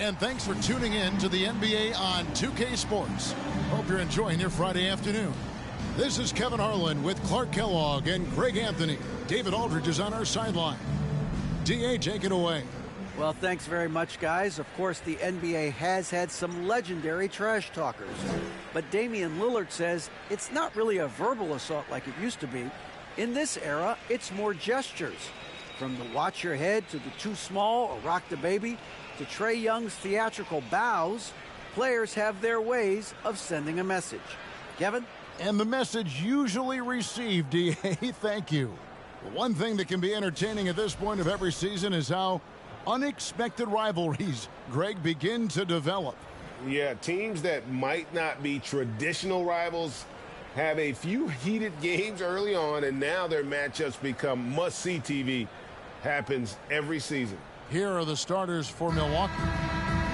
And thanks for tuning in to the NBA on 2K Sports. Hope you're enjoying your Friday afternoon. This is Kevin Harlan with Clark Kellogg and Greg Anthony. David Aldridge is on our sideline. DA, take it away. Well, thanks very much, guys. Of course, the NBA has had some legendary trash talkers. But Damian Lillard says it's not really a verbal assault like it used to be. In this era, it's more gestures. From the watch your head to the too small or rock the baby to Trae Young's theatrical bows, players have their ways of sending a message. Kevin? And the message usually received, DA, thank you. One thing that can be entertaining at this point of every season is how unexpected rivalries, Greg, begin to develop. Yeah, teams that might not be traditional rivals have a few heated games early on, and now their matchups become must-see TV. Happens every season. Here are the starters for Milwaukee.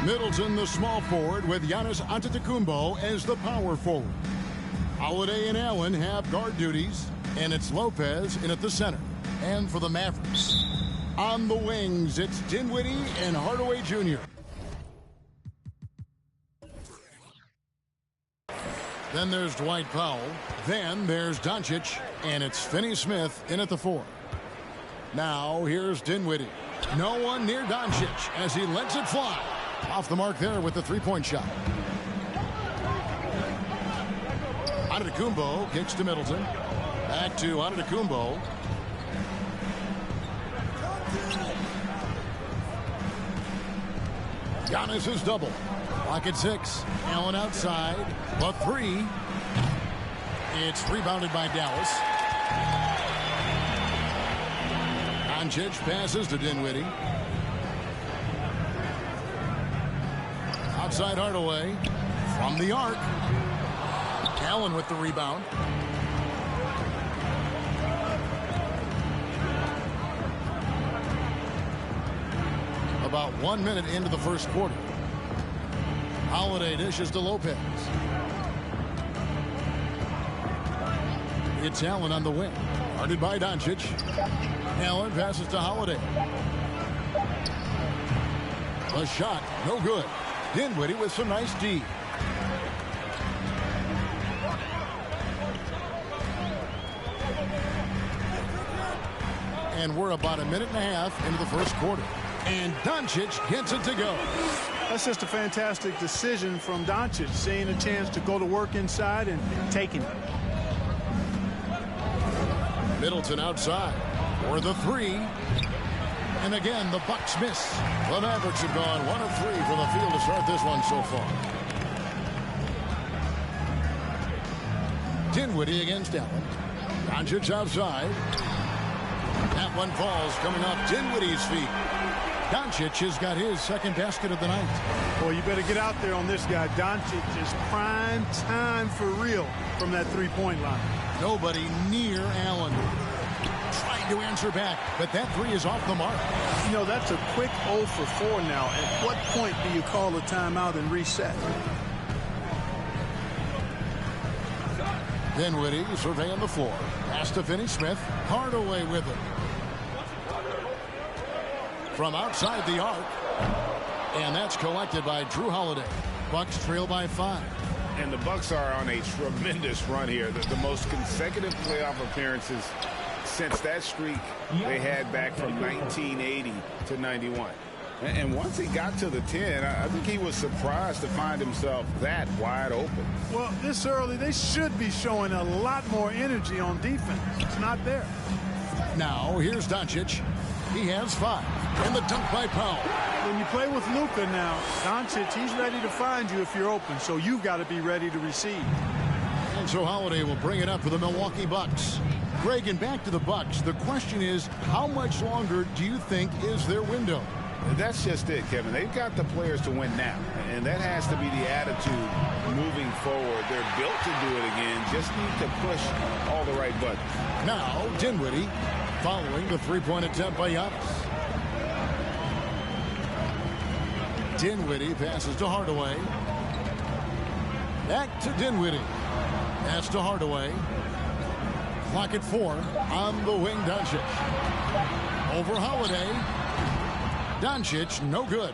Middleton, the small forward, with Giannis Antetokounmpo as the power forward. Holiday and Allen have guard duties, and it's Lopez in at the center. And for the Mavericks, on the wings, it's Dinwiddie and Hardaway Jr. Then there's Dwight Powell. Then there's Doncic, and it's Finney-Smith in at the 4. Now here's Dinwiddie. No one near Doncic as he lets it fly. Off the mark there with the three-point shot. Antetokounmpo kicks to Middleton. Back to Antetokounmpo. Giannis is double. Clock at 6. Allen outside. The 3. It's rebounded by Dallas. Doncic passes to Dinwiddie. Outside Hardaway. From the arc. Allen with the rebound. About 1 minute into the first quarter. Holiday dishes to Lopez. It's Allen on the wing. Guarded by Doncic. Allen passes to Holiday. A shot, no good. Dinwiddie with some nice D. And we're about a minute and a half into the first quarter. And Doncic gets it to go. That's just a fantastic decision from Doncic, seeing a chance to go to work inside and taking it. Middleton outside for the 3. And again, the Bucks miss. The Mavericks have gone 1 of 3 from the field to start this one so far. Dinwiddie against Allen. Doncic outside. That one falls coming off Dinwiddie's feet. Doncic has got his second basket of the night. Boy, you better get out there on this guy. Doncic is prime time for real from that three-point line. Nobody near Allen. Trying to answer back, but that 3 is off the mark. You know, that's a quick 0 for 4 now. At what point do you call a timeout and reset? Dinwiddie surveying the floor. Pass to Finney-Smith. Hardaway with it. From outside the arc. And that's collected by Drew Holiday. Bucks trail by 5. And the Bucks are on a tremendous run here. The most consecutive playoff appearances since that streak they had back from 1980 to 91. And once he got to the 10, I think he was surprised to find himself that wide open. Well, this early, they should be showing a lot more energy on defense. It's not there. Now, here's Doncic. He has 5. And the dunk by Powell. When you play with Luka now, Doncic, he's ready to find you if you're open, so you've got to be ready to receive. And so Holiday will bring it up for the Milwaukee Bucks. Greg, and back to the Bucks. The question is, how much longer do you think is their window? That's just it, Kevin. They've got the players to win now, and that has to be the attitude moving forward. They're built to do it again, just need to push all the right buttons. Now, Dinwiddie following the three-point attempt by Giannis. Dinwiddie passes to Hardaway. Back to Dinwiddie. Pass to Hardaway. Clock at 4 on the wing, Doncic. Over Holiday. Doncic, no good.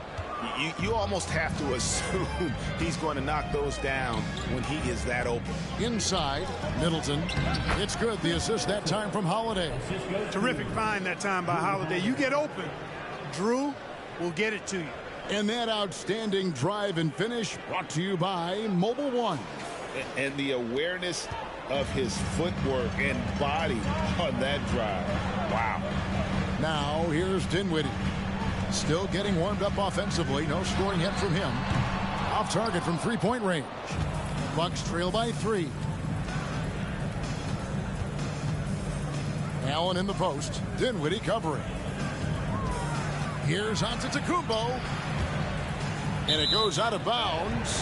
You almost have to assume he's going to knock those down when he is that open. Inside, Middleton. It's good. The assist that time from Holiday. Terrific find that time by Holiday. You get open, Drew will get it to you. And that outstanding drive and finish brought to you by Mobile One. And the awareness of his footwork and body on that drive. Wow. Now here's Dinwiddie. Still getting warmed up offensively. No scoring yet from him. Off target from three-point range. Bucks trail by 3. Allen in the post. Dinwiddie covering. Here's Antetokounmpo. And it goes out of bounds.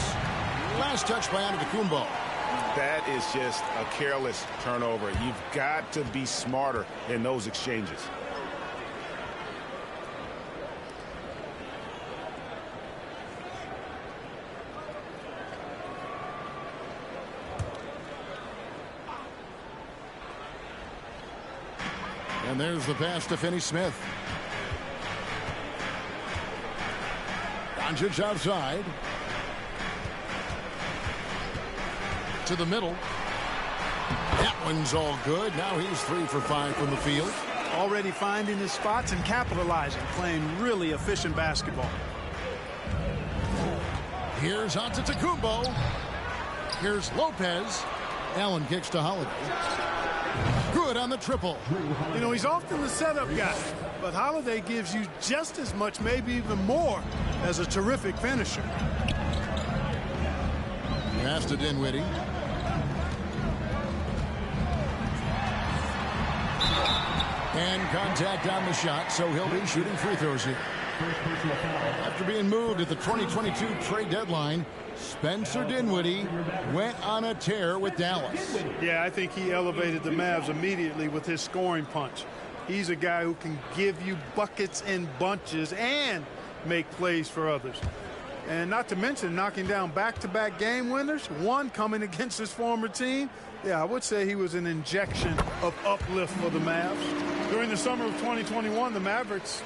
Last touch by Antetokounmpo. That is just a careless turnover. You've got to be smarter in those exchanges. And there's the pass to Finney-Smith. Doncic outside. To the middle. That one's all good. Now he's 3 for 5 from the field. Already finding his spots and capitalizing, playing really efficient basketball. Here's Antetokounmpo. Here's Lopez. Allen kicks to Holiday. Good on the triple. You know, he's often the setup guy, but Holiday gives you just as much, maybe even more, as a terrific finisher. Pass to Dinwiddie. And contact on the shot, so he'll be shooting free throws here. After being moved at the 2022 trade deadline, Spencer Dinwiddie went on a tear with Dallas. Yeah, I think he elevated the Mavs immediately with his scoring punch. He's a guy who can give you buckets in bunches and make plays for others. And not to mention knocking down back-to-back game winners, one coming against his former team. Yeah, I would say he was an injection of uplift for the Mavs. During the summer of 2021, the Mavericks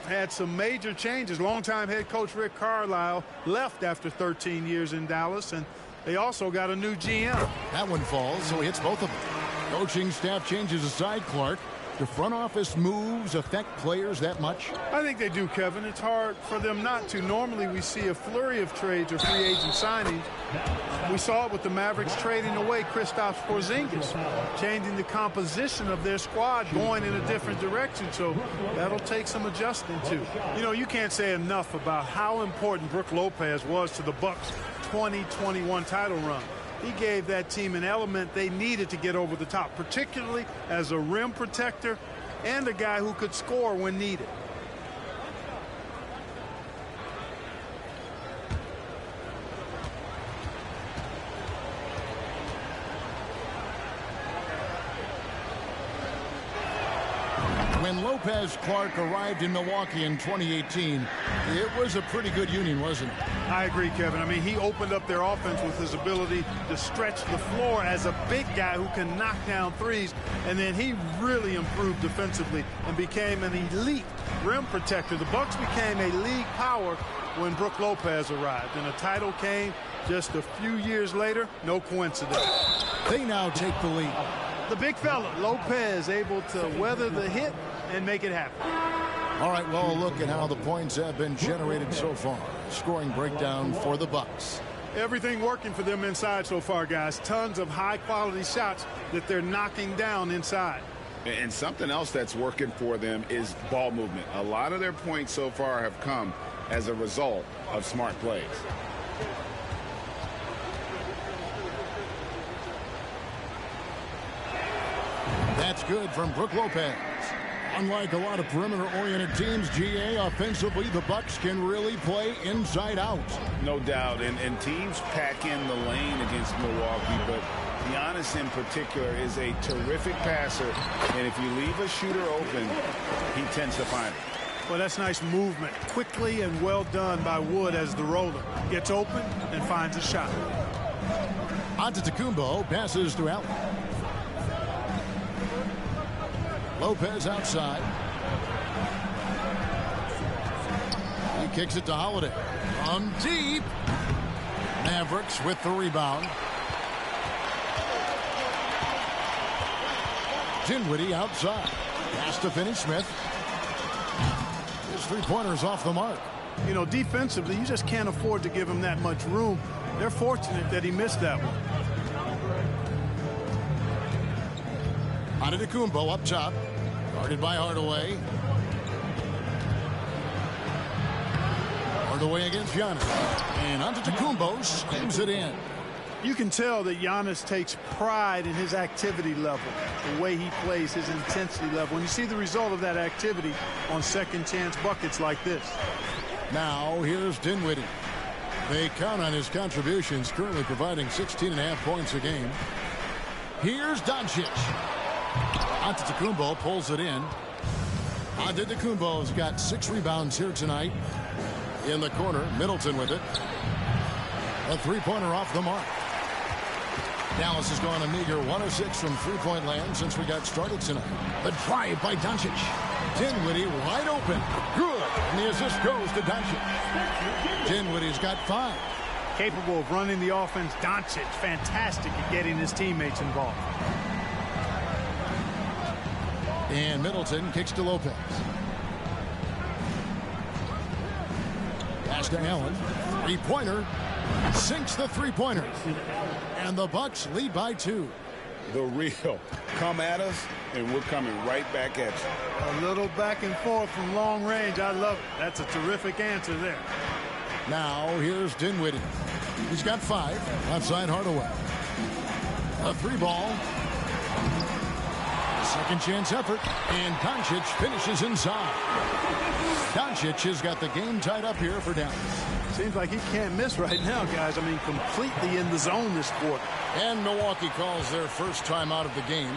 had some major changes. Longtime head coach Rick Carlisle left after 13 years in Dallas, and they also got a new GM. That one falls, so he hits both of them. Coaching staff changes aside, Clark. Do front office moves affect players that much? I think they do, Kevin. It's hard for them not to. Normally we see a flurry of trades or free agent signings. We saw it with the Mavericks trading away Kristaps Porzingis, changing the composition of their squad, going in a different direction. So that'll take some adjusting too. You know, you can't say enough about how important Brook Lopez was to the Bucks' 2021 title run. He gave that team an element they needed to get over the top, particularly as a rim protector and a guy who could score when needed. When Lopez Clark arrived in Milwaukee in 2018, it was a pretty good union, wasn't it? I agree, Kevin. I mean, he opened up their offense with his ability to stretch the floor as a big guy who can knock down threes, and then he really improved defensively and became an elite rim protector. The Bucks became a league power when Brook Lopez arrived, and a title came just a few years later. No coincidence. They now take the lead. The big fella, Lopez, able to weather the hit and make it happen. All right, well, a look at how the points have been generated so far. Scoring breakdown for the Bucks. Everything working for them inside so far, guys. Tons of high-quality shots that they're knocking down inside. And something else that's working for them is ball movement. A lot of their points so far have come as a result of smart plays. That's good from Brook Lopez. Unlike a lot of perimeter-oriented teams, GA, offensively, the Bucks can really play inside out. No doubt, and teams pack in the lane against Milwaukee, but Giannis in particular is a terrific passer, and if you leave a shooter open, he tends to find it. Well, that's nice movement. Quickly and well done by Wood as the roller. Gets open and finds a shot. Antetokounmpo passes to Allen. Lopez outside. He kicks it to Holiday. From deep. Mavericks with the rebound. Dinwiddie outside. Pass to Finney-Smith. His three-pointer's off the mark. You know, defensively, you just can't afford to give him that much room. They're fortunate that he missed that one. Antetokounmpo up top. Guarded by Hardaway. Hardaway against Giannis. And Antetokounmpo slams it in. You can tell that Giannis takes pride in his activity level, the way he plays, his intensity level. And you see the result of that activity on second chance buckets like this. Now here's Dinwiddie. They count on his contributions, currently providing 16.5 points a game. Here's Doncic. Antetokounmpo pulls it in. Antetokounmpo's got 6 rebounds here tonight. In the corner, Middleton with it. A three-pointer off the mark. Dallas has gone a meager 1 of 6 from three-point land since we got started tonight. The drive by Doncic. Dinwiddie wide open. Good. And the assist goes to Doncic. Dinwiddie's got 5. Capable of running the offense. Doncic, fantastic at getting his teammates involved. And Middleton kicks to Lopez. Pass to Allen. Three-pointer. Sinks the three-pointer. And the Bucks lead by 2. The real. Come at us, and we're coming right back at you. A little back and forth from long range. I love it. That's a terrific answer there. Now here's Dinwiddie. He's got 5. Outside Hardaway. A 3-ball. Second chance effort. And Doncic finishes inside. Doncic has got the game tied up here for Dallas. Seems like he can't miss right now, guys. I mean, completely in the zone this quarter. And Milwaukee calls their first time out of the game.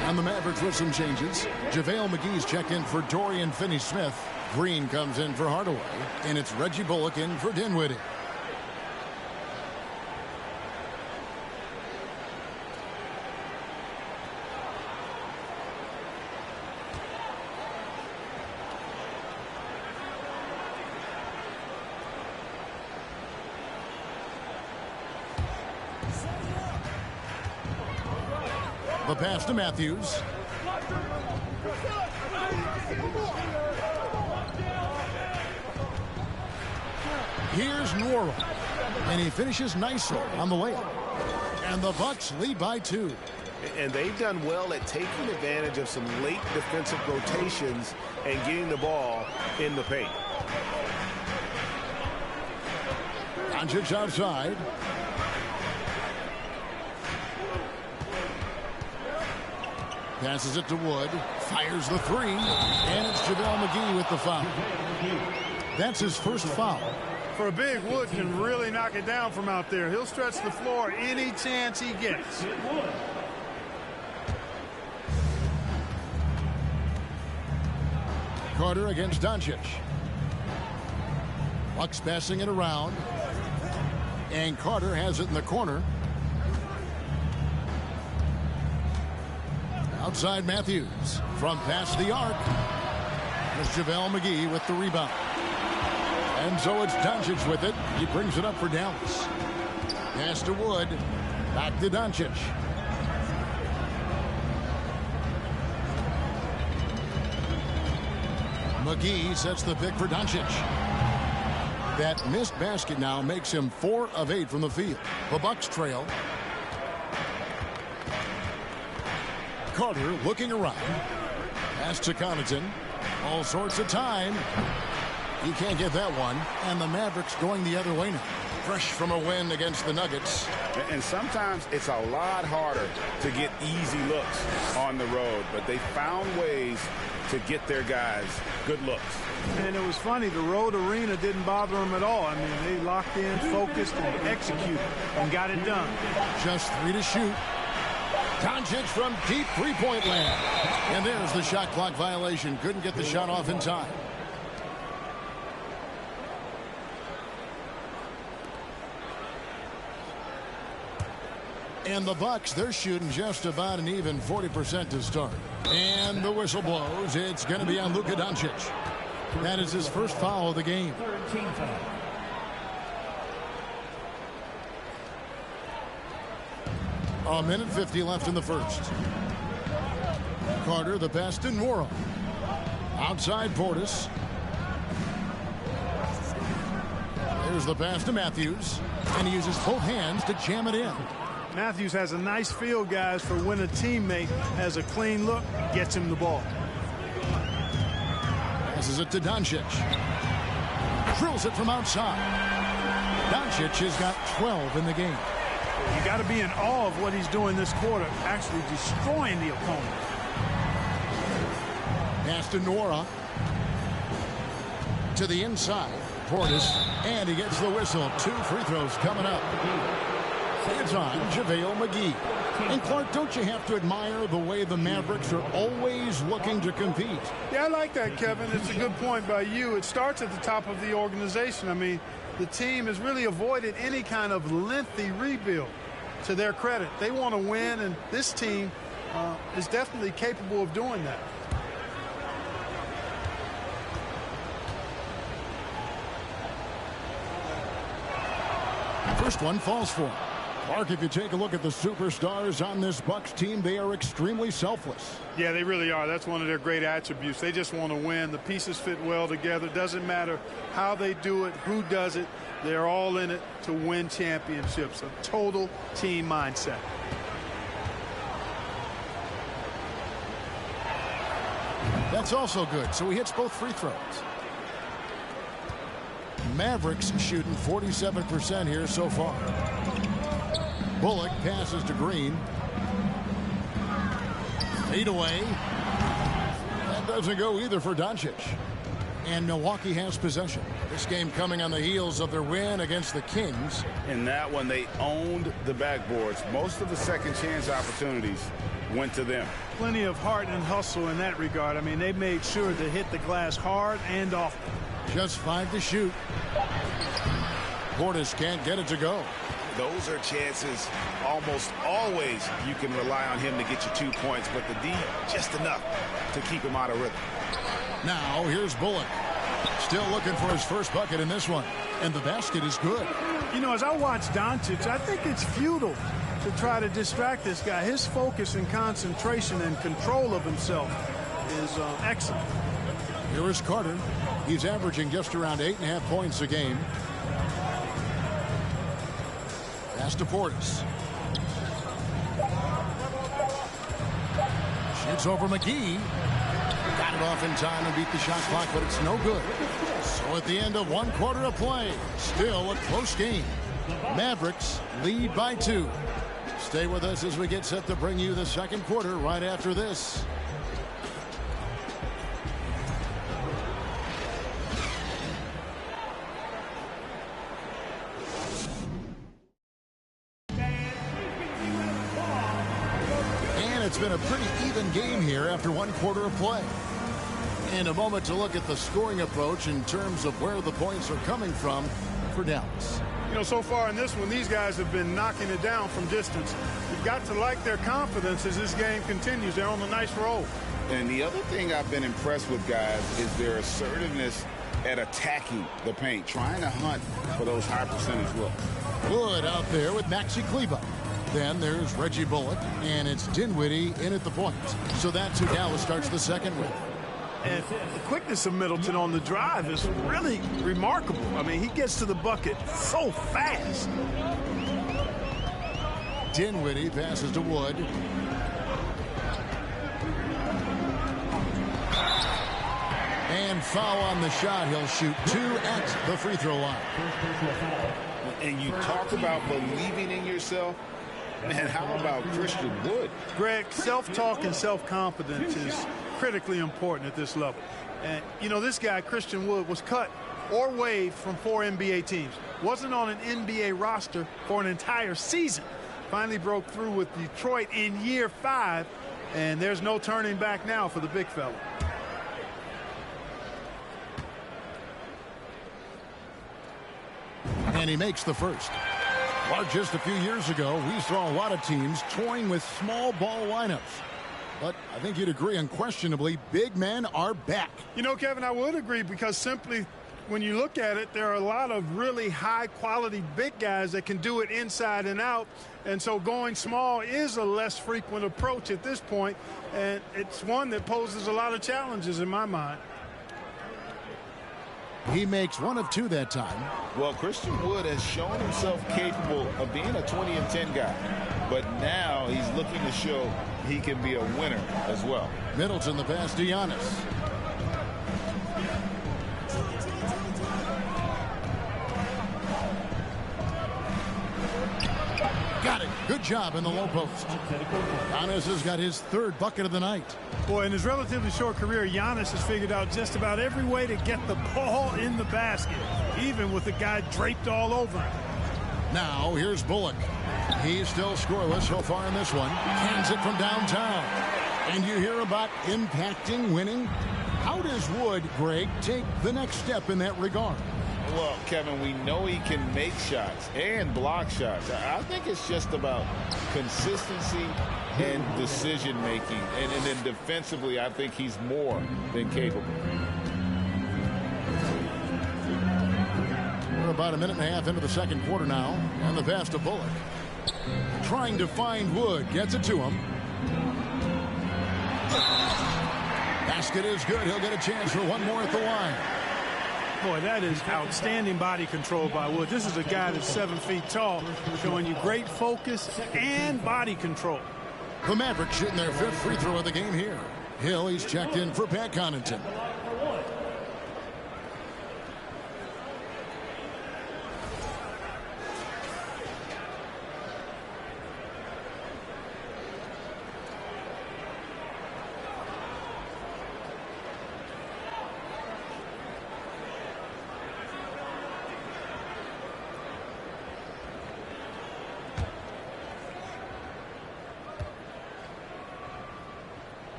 And the Mavericks with some changes. JaVale McGee's checked in for Dorian Finney-Smith. Green comes in for Hardaway. And it's Reggie Bullock in for Dinwiddie. The pass to Matthews. Here's Nwora. And he finishes nicely on the layup. And the Bucks lead by 2. And they've done well at taking advantage of some late defensive rotations and getting the ball in the paint. Doncic outside. Passes it to Wood. Fires the 3. And it's JaVale McGee with the foul. That's his first foul. For a big, Wood can really knock it down from out there. He'll stretch the floor any chance he gets. Carter against Doncic. Bucks passing it around. And Carter has it in the corner. Outside Matthews from past the arc. There's JaVale McGee with the rebound. And so it's Doncic with it. He brings it up for Dallas. Pass to Wood. Back to Doncic. McGee sets the pick for Doncic. That missed basket now makes him 4 of 8 from the field. The Bucks trail. Carter looking around. Pass to Connaughton. All sorts of time. He can't get that one. And the Mavericks going the other way now. Fresh from a win against the Nuggets. And sometimes it's a lot harder to get easy looks on the road. But they found ways to get their guys good looks. And it was funny, the road arena didn't bother them at all. I mean, they locked in, focused, and executed, and got it done. Just 3 to shoot. Doncic from deep three-point land. And there's the shot clock violation. Couldn't get the shot off in time. And the Bucks, they're shooting just about an even 40% to start. And the whistle blows. It's going to be on Luka Doncic. That is his first foul of the game. A minute 50 left in the first. Carter, the pass to Nwora. Outside Portis. There's the pass to Matthews. And he uses both hands to jam it in. Matthews has a nice feel, guys, for when a teammate has a clean look, gets him the ball. Passes it to Doncic. Drills it from outside. Doncic has got 12 in the game. You got to be in awe of what he's doing this quarter, actually destroying the opponent. Pass to Nwora. To the inside. Portis. And he gets the whistle. 2 free throws coming up. It's on JaVale McGee. And Clark, don't you have to admire the way the Mavericks are always looking to compete? Yeah, I like that, Kevin. It's a good point by you. It starts at the top of the organization. I mean, the team has really avoided any kind of lengthy rebuild. To their credit, they want to win, and this team is definitely capable of doing that. First one falls for him. Mark, if you take a look at the superstars on this Bucks team, they are extremely selfless. Yeah, they really are. That's one of their great attributes. They just want to win. The pieces fit well together. Doesn't matter how they do it, who does it. They're all in it to win championships. A total team mindset. That's also good. So he hits both free throws. Mavericks shooting 47% here so far. Bullock passes to Green. Fade away. That doesn't go either for Doncic. And Milwaukee has possession. This game coming on the heels of their win against the Kings. In that one, they owned the backboards. Most of the second chance opportunities went to them. Plenty of heart and hustle in that regard. I mean, they made sure to hit the glass hard and often. Just 5 to shoot. Portis can't get it to go. Those are chances almost always you can rely on him to get you 2 points, but the D just enough to keep him out of rhythm. Now here's Bullock. Still looking for his first bucket in this one. And the basket is good. You know, as I watch Doncic, I think it's futile to try to distract this guy. His focus and concentration and control of himself is excellent. Here is Carter. He's averaging just around 8.5 points a game. Pass to Portis. Shoots over McGee. Got it off in time and beat the shot clock, but it's no good. So at the end of 1 quarter of play, still a close game. Mavericks lead by 2. Stay with us as we get set to bring you the second quarter right after this. It's been a pretty even game here after 1 quarter of play. In a moment to look at the scoring approach in terms of where the points are coming from for Dallas. You know, so far in this one, these guys have been knocking it down from distance. You've got to like their confidence as this game continues. They're on a nice roll. And the other thing I've been impressed with, guys, is their assertiveness at attacking the paint, trying to hunt for those high percentage looks. Wood out there with Maxi Kleber. Then there's Reggie Bullock, and it's Dinwiddie in at the point. So that's who Dallas starts the second with. And the quickness of Middleton on the drive is really remarkable. I mean, he gets to the bucket so fast. Dinwiddie passes to Wood. And foul on the shot. He'll shoot 2 at the free throw line. And you talk about believing in yourself. Man, how about Christian Wood? Greg, self-talk and self-confidence is critically important at this level. And, you know, this guy, Christian Wood, was cut or waived from 4 NBA teams. Wasn't on an NBA roster for an entire season. Finally broke through with Detroit in year 5, and there's no turning back now for the big fella. And he makes the first. Well, just a few years ago, we saw a lot of teams toying with small ball lineups. But I think you'd agree unquestionably, big men are back. You know, Kevin, I would agree because simply when you look at it, there are a lot of really high-quality big guys that can do it inside and out. And so going small is a less frequent approach at this point, and it's one that poses a lot of challenges in my mind. He makes 1 of 2 that time. Well, Christian Wood has shown himself capable of being a 20-10 guy. But now he's looking to show he can be a winner as well. Middleton the pass to Giannis. Got it. Good job in the low post. Giannis has got his 3rd bucket of the night. Boy, in his relatively short career, Giannis has figured out just about every way to get the ball in the basket, even with the guy draped all over him. Now, here's Bullock. He's still scoreless so far in this one. Hands it from downtown. And you hear about impacting winning? How does Wood, Greg, take the next step in that regard? Well, Kevin, we know he can make shots and block shots. I think it's just about consistency and decision-making. And then defensively, I think he's more than capable. We're about a minute and a half into the second quarter now. And the pass to Bullock. Trying to find Wood. Gets it to him. Basket is good. He'll get a chance for one more at the line. Boy, that is outstanding body control by Wood. This is a guy that's 7 feet tall, showing you great focus and body control. The Mavericks shooting their 5th free throw of the game here. Hill, he's checked in for Pat Connaughton.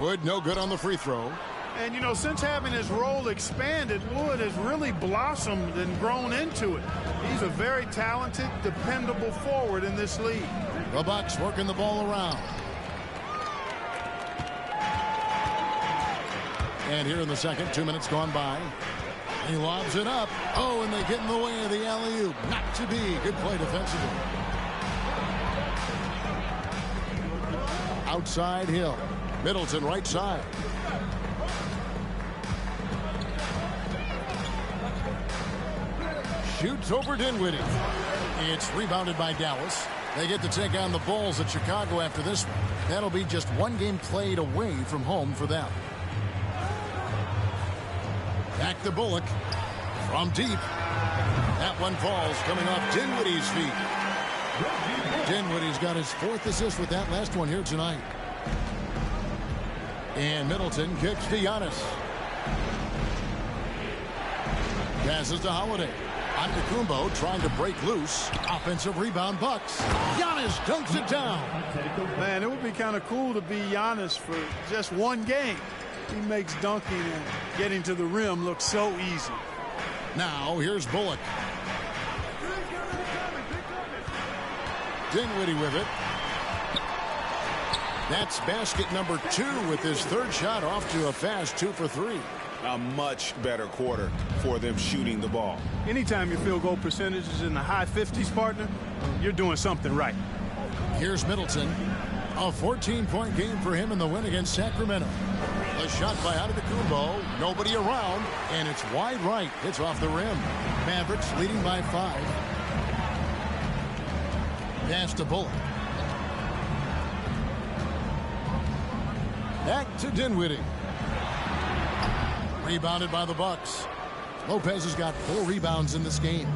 Wood, no good on the free throw. And, you know, since having his role expanded, Wood has really blossomed and grown into it. He's a very talented, dependable forward in this league. The Bucks working the ball around. And here in the second, 2 minutes gone by. He lobs it up. Oh, and they get in the way of the alley-oop. Not to be. Good play defensively. Outside Hill. Middleton right side. Shoots over Dinwiddie. It's rebounded by Dallas. They get to take on the Bulls at Chicago after this one. That'll be just 1 game played away from home for them. Back to Bullock. From deep. That one falls coming off Dinwiddie's feet. Dinwiddie's got his 4th assist with that last one here tonight. And Middleton kicks to Giannis. Passes to Holiday. Antetokounmpo trying to break loose. Offensive rebound, Bucks. Giannis dunks it down. Man, it would be kind of cool to be Giannis for just 1 game. He makes dunking and getting to the rim look so easy. Now here's Bullock. Dinwiddie with it. That's basket number 2 with his third shot off to a fast 2 for 3. A much better quarter for them shooting the ball. Anytime your field goal percentage is in the high 50s, partner, you're doing something right. Here's Middleton. A 14-point game for him in the win against Sacramento. A shot by Antetokounmpo. Nobody around, and it's wide right. It's off the rim. Mavericks leading by 5. Pass to Bullock. Back to Dinwiddie. Rebounded by the Bucks. Lopez has got 4 rebounds in this game.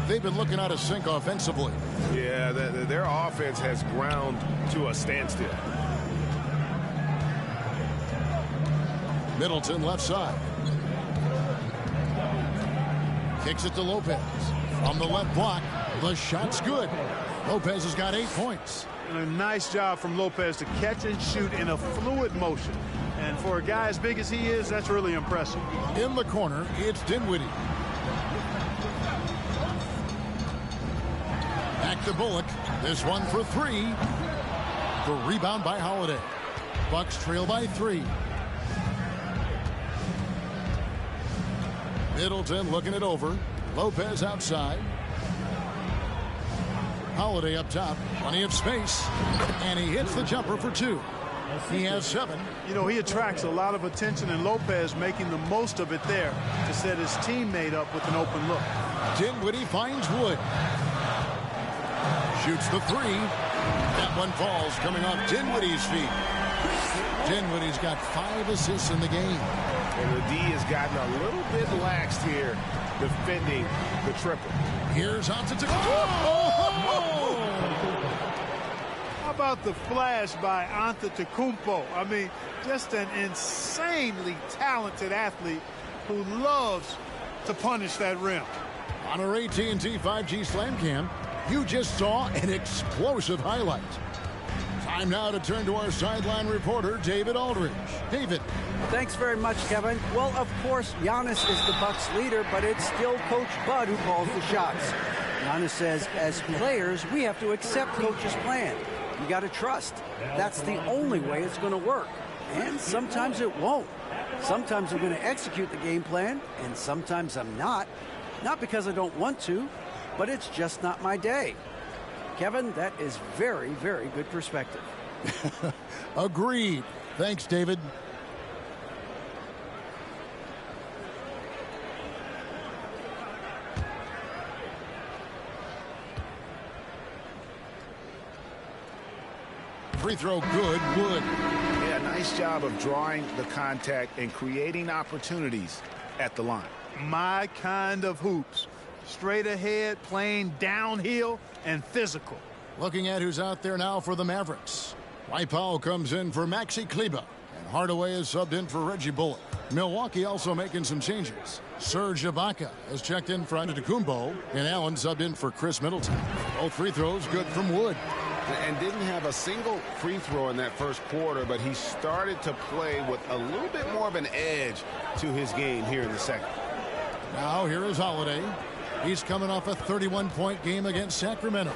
They've been looking out of sync offensively. Yeah, their offense has ground to a standstill. Middleton left side. Kicks it to Lopez. From the left block, the shot's good. Lopez has got 8 points. And a nice job from Lopez to catch and shoot in a fluid motion. And for a guy as big as he is, that's really impressive. In the corner, it's Dinwiddie. Back to Bullock. This one for 3. The rebound by Holiday. Bucks trail by 3. Middleton looking it over. Lopez outside. Holiday up top. Plenty of space. And he hits the jumper for 2. He has 7. You know, he attracts a lot of attention, and Lopez making the most of it there to set his teammate up with an open look. Dinwiddie finds Wood. Shoots the 3. That one falls coming off Dinwiddie's feet. Dinwiddie's got 5 assists in the game. And the D has gotten a little bit laxed here defending the triple. Here's Antetokounmpo. How about the flash by Antetokounmpo? I mean, just an insanely talented athlete who loves to punish that rim. On our AT&T 5G Slam Cam, you just saw an explosive highlight. Time now to turn to our sideline reporter, David Aldridge. David. Thanks very much, Kevin. Well, of course, Giannis is the Bucks leader, but it's still Coach Bud who calls the shots. Giannis says, as players, we have to accept Coach's plan. You got to trust. That's the only way it's going to work. And sometimes it won't. Sometimes I'm going to execute the game plan, and sometimes I'm not. Not because I don't want to, but it's just not my day. Kevin, that is very, very good perspective. Agreed. Thanks, David. Free throw good, Wood. Yeah, nice job of drawing the contact and creating opportunities at the line. My kind of hoops. Straight ahead, playing downhill, and physical. Looking at who's out there now for the Mavericks. Dwight Powell comes in for Maxi Kleber, and Hardaway is subbed in for Reggie Bullock. Milwaukee also making some changes. Serge Ibaka has checked in for Antetokounmpo, and Allen subbed in for Chris Middleton. Both free throws good from Wood. And didn't have a single free throw in that first quarter, but he started to play with a little bit more of an edge to his game here in the second. Now here is Holiday. He's coming off a 31-point game against Sacramento.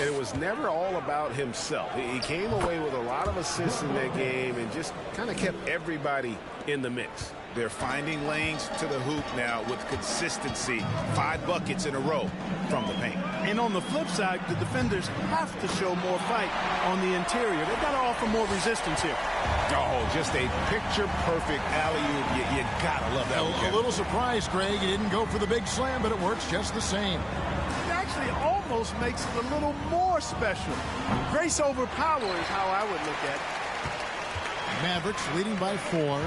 It was never all about himself. He came away with a lot of assists in that game and just kind of kept everybody in the mix. They're finding lanes to the hoop now with consistency. 5 buckets in a row from the paint. And on the flip side, the defenders have to show more fight on the interior. They've got to offer more resistance here. Oh, just a picture-perfect alley-oop. You gotta love that one. A little surprised, Greg. He didn't go for the big slam, but it works just the same. It actually almost makes it a little more special. Grace over power is how I would look at it. Mavericks leading by 4.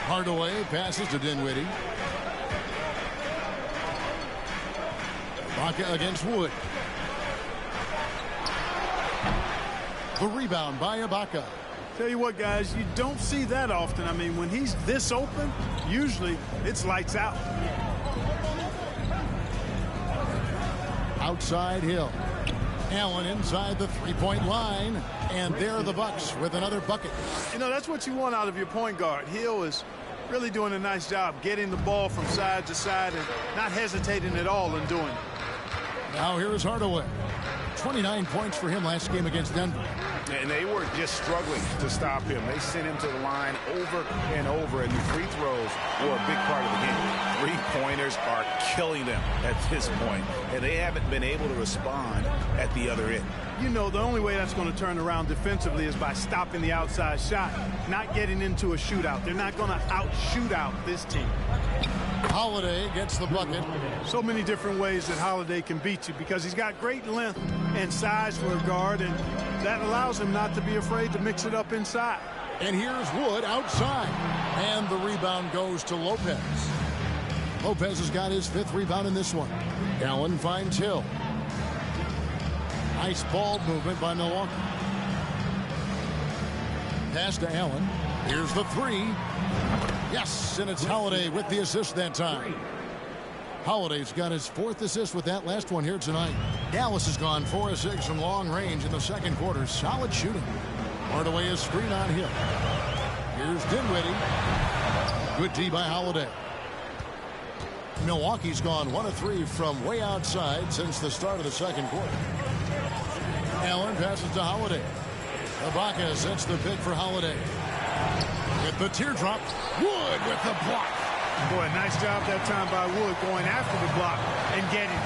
Hardaway passes to Dinwiddie. Ibaka against Wood. The rebound by Ibaka. Tell you what, guys, you don't see that often. I mean, when he's this open, usually it's lights out. Outside Hill. Allen inside the three-point line. And there are the Bucks with another bucket. You know, that's what you want out of your point guard. Hill is Really doing a nice job getting the ball from side to side and not hesitating at all in doing it. Now here is Hardaway. 29 points for him last game against Denver. And they were just struggling to stop him. They sent him to the line over and over, and the free throws were a big part of the game. Three-pointers are killing them at this point, and they haven't been able to respond at the other end. You know, the only way that's going to turn around defensively is by stopping the outside shot, not getting into a shootout. They're not going to out-shootout this team. Holiday gets the bucket. So many different ways that Holiday can beat you because he's got great length and size for a guard, and that allows him not to be afraid to mix it up inside. And here's Wood outside. And the rebound goes to Lopez. Lopez has got his 5th rebound in this one. Allen finds Hill. Nice ball movement by Milwaukee. Pass to Allen. Here's the 3. Yes, and it's Holiday with the assist that time. Holiday's got his 4th assist with that last one here tonight. Dallas has gone 4 of 6 from long range in the second quarter. Solid shooting. Hardaway is screen on Hill. Here's Dinwiddie. Good D by Holiday. Milwaukee's gone 1 of 3 from way outside since the start of the second quarter. Allen passes to Holiday. Ibaka sets the pick for Holiday. With the teardrop, Wood with the block. Boy, nice job that time by Wood going after the block and getting it.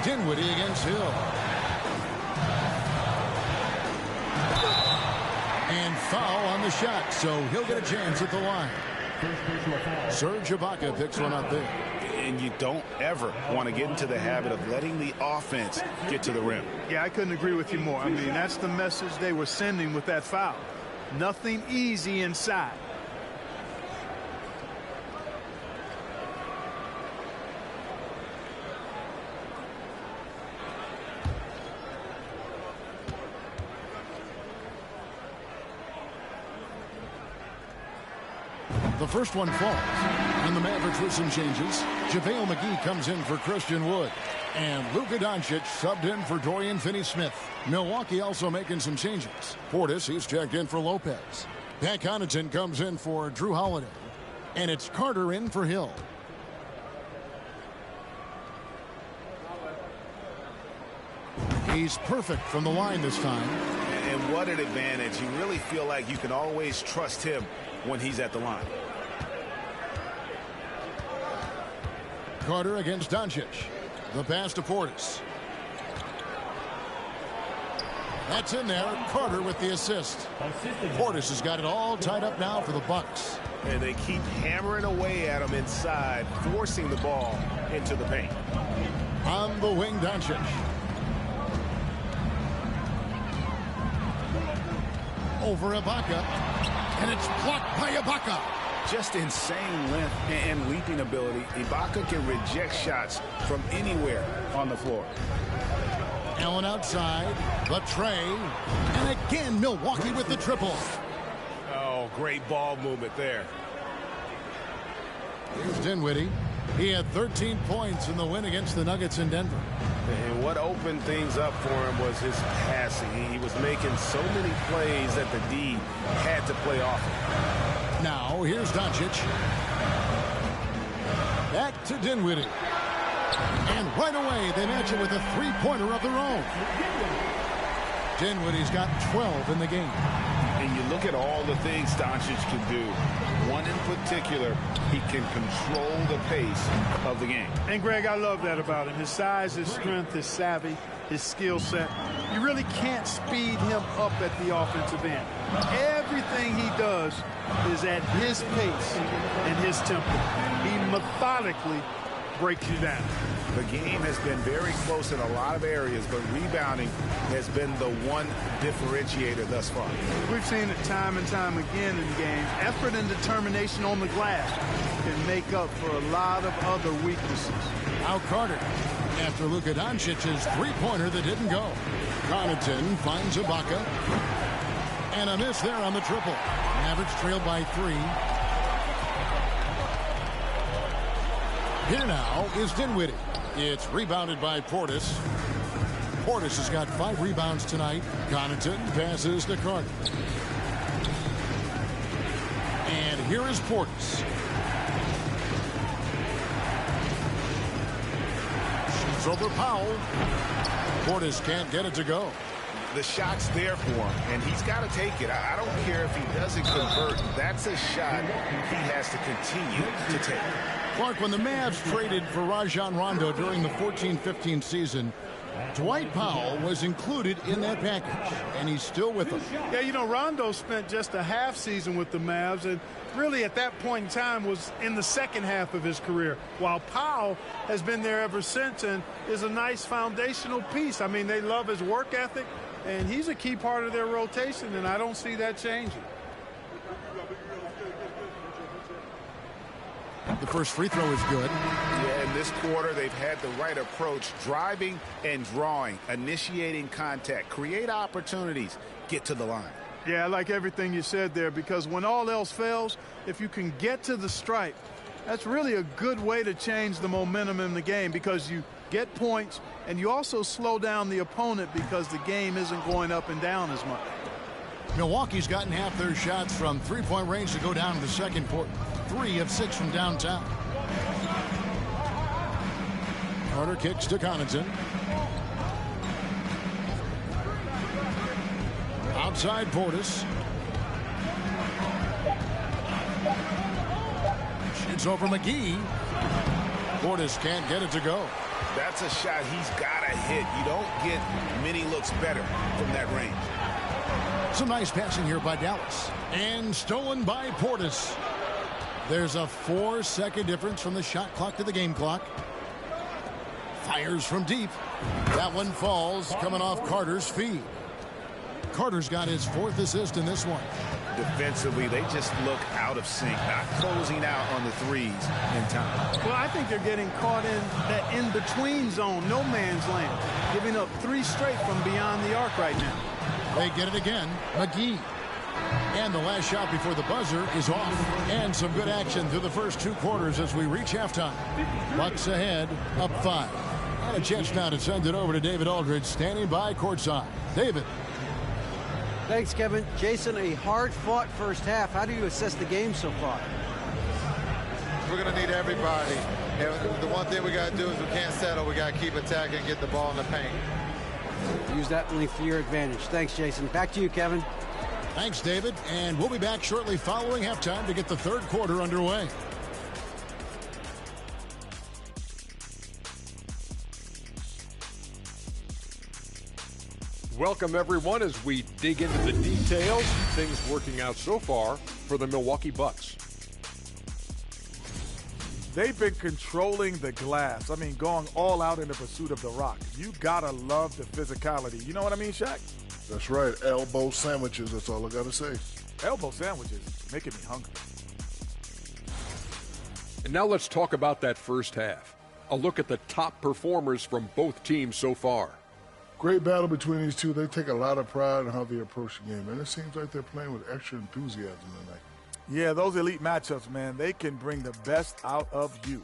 Dinwiddie against Hill. And foul on the shot, so he'll get a chance at the line. Serge Ibaka picks one up there. And you don't ever want to get into the habit of letting the offense get to the rim. Yeah, I couldn't agree with you more. I mean, that's the message they were sending with that foul. Nothing easy inside. The first one falls, and the Mavericks with some changes. JaVale McGee comes in for Christian Wood, and Luka Doncic subbed in for Dorian Finney-Smith. Milwaukee also making some changes. Portis, he's checked in for Lopez. Pat Connaughton comes in for Drew Holiday, and it's Carter in for Hill. He's perfect from the line this time. And what an advantage. You really feel like you can always trust him when he's at the line. Carter against Doncic. The pass to Portis. That's in there. Carter with the assist. Portis has got it all tied up now for the Bucks. And they keep hammering away at him inside, forcing the ball into the paint. On the wing, Doncic. Over Ibaka. And it's blocked by Ibaka. Just insane length and leaping ability. Ibaka can reject shots from anywhere on the floor. Allen outside. The tray. And again, Milwaukee with the triple. Oh, great ball movement there. Here's Dinwiddie. He had 13 points in the win against the Nuggets in Denver. And what opened things up for him was his passing. He was making so many plays that the D had to play off him. Now, here's Doncic. Back to Dinwiddie. And right away, they match it with a three-pointer of their own. Dinwiddie's got 12 in the game. And you look at all the things Doncic can do. One in particular, he can control the pace of the game. And, Greg, I love that about him. His size, his strength, his savvy, his skill set. You really can't speed him up at the offensive end. Everything he does is at his pace and his tempo. He methodically breaks you down. The game has been very close in a lot of areas, but rebounding has been the one differentiator thus far. We've seen it time and time again in games. Effort and determination on the glass can make up for a lot of other weaknesses. Now Carter, after Luka Doncic's three-pointer that didn't go. Connaughton finds Ibaka. And a miss there on the triple. Mavericks trailed by 3. Here now is Dinwiddie. It's rebounded by Portis. Portis has got 5 rebounds tonight. Connaughton passes to Carter. here is Portis. Shoots over Powell. Portis can't get it to go. The shot's there for him, and he's got to take it. I don't care if he doesn't convert. That's a shot he has to continue to take. Clark, when the Mavs traded for Rajon Rondo during the 14-15 season, Dwight Powell was included in that package, and he's still with them. Yeah, you know, Rondo spent just a half season with the Mavs, and really at that point in time was in the second half of his career, while Powell has been there ever since and is a nice foundational piece. I mean, they love his work ethic, and he's a key part of their rotation, and I don't see that changing. The first free throw is good. Yeah, in this quarter, they've had the right approach, driving and drawing, initiating contact, create opportunities, get to the line. Yeah, I like everything you said there, because when all else fails, if you can get to the stripe, that's really a good way to change the momentum in the game, because you get points and you also slow down the opponent because the game isn't going up and down as much. Milwaukee's gotten half their shots from three-point range to go down to the second quarter. 3 of 6 from downtown. Carter kicks to Connaughton. Outside Portis. Shoots over McGee. Portis can't get it to go. That's a shot he's got to hit. You don't get many looks better from that range. Some nice passing here by Dallas. And stolen by Portis. There's a 4-second difference from the shot clock to the game clock. Fires from deep. That one falls, coming off Carter's feed. Carter's got his 4th assist in this one. Defensively, they just look out of sync, not closing out on the threes in time. Well, I think they're getting caught in that in-between zone, no man's land, giving up 3 straight from beyond the arc right now. They get it again. McGee. And the last shot before the buzzer is off. And some good action through the first 2 quarters as we reach halftime. Bucks ahead, up 5. And a chance now to send it over to David Aldridge, standing by courtside. David. Thanks, Kevin. Jason, a hard-fought first half. How do you assess the game so far? We're going to need everybody. And the one thing we got to do is we can't settle. We got to keep attacking and get the ball in the paint. Use that only for your advantage. Thanks, Jason. Back to you, Kevin. Thanks, David. And we'll be back shortly following halftime to get the third quarter underway. Welcome, everyone, as we dig into the details. Things working out so far for the Milwaukee Bucks. They've been controlling the glass. I mean, going all out in the pursuit of the rock. You gotta love the physicality. You know what I mean, Shaq? That's right. Elbow sandwiches. That's all I got to say. Elbow sandwiches making me hungry. And now let's talk about that first half. A look at the top performers from both teams so far. Great battle between these two. They take a lot of pride in how they approach the game, and it seems like they're playing with extra enthusiasm tonight. Yeah, those elite matchups, man, they can bring the best out of you.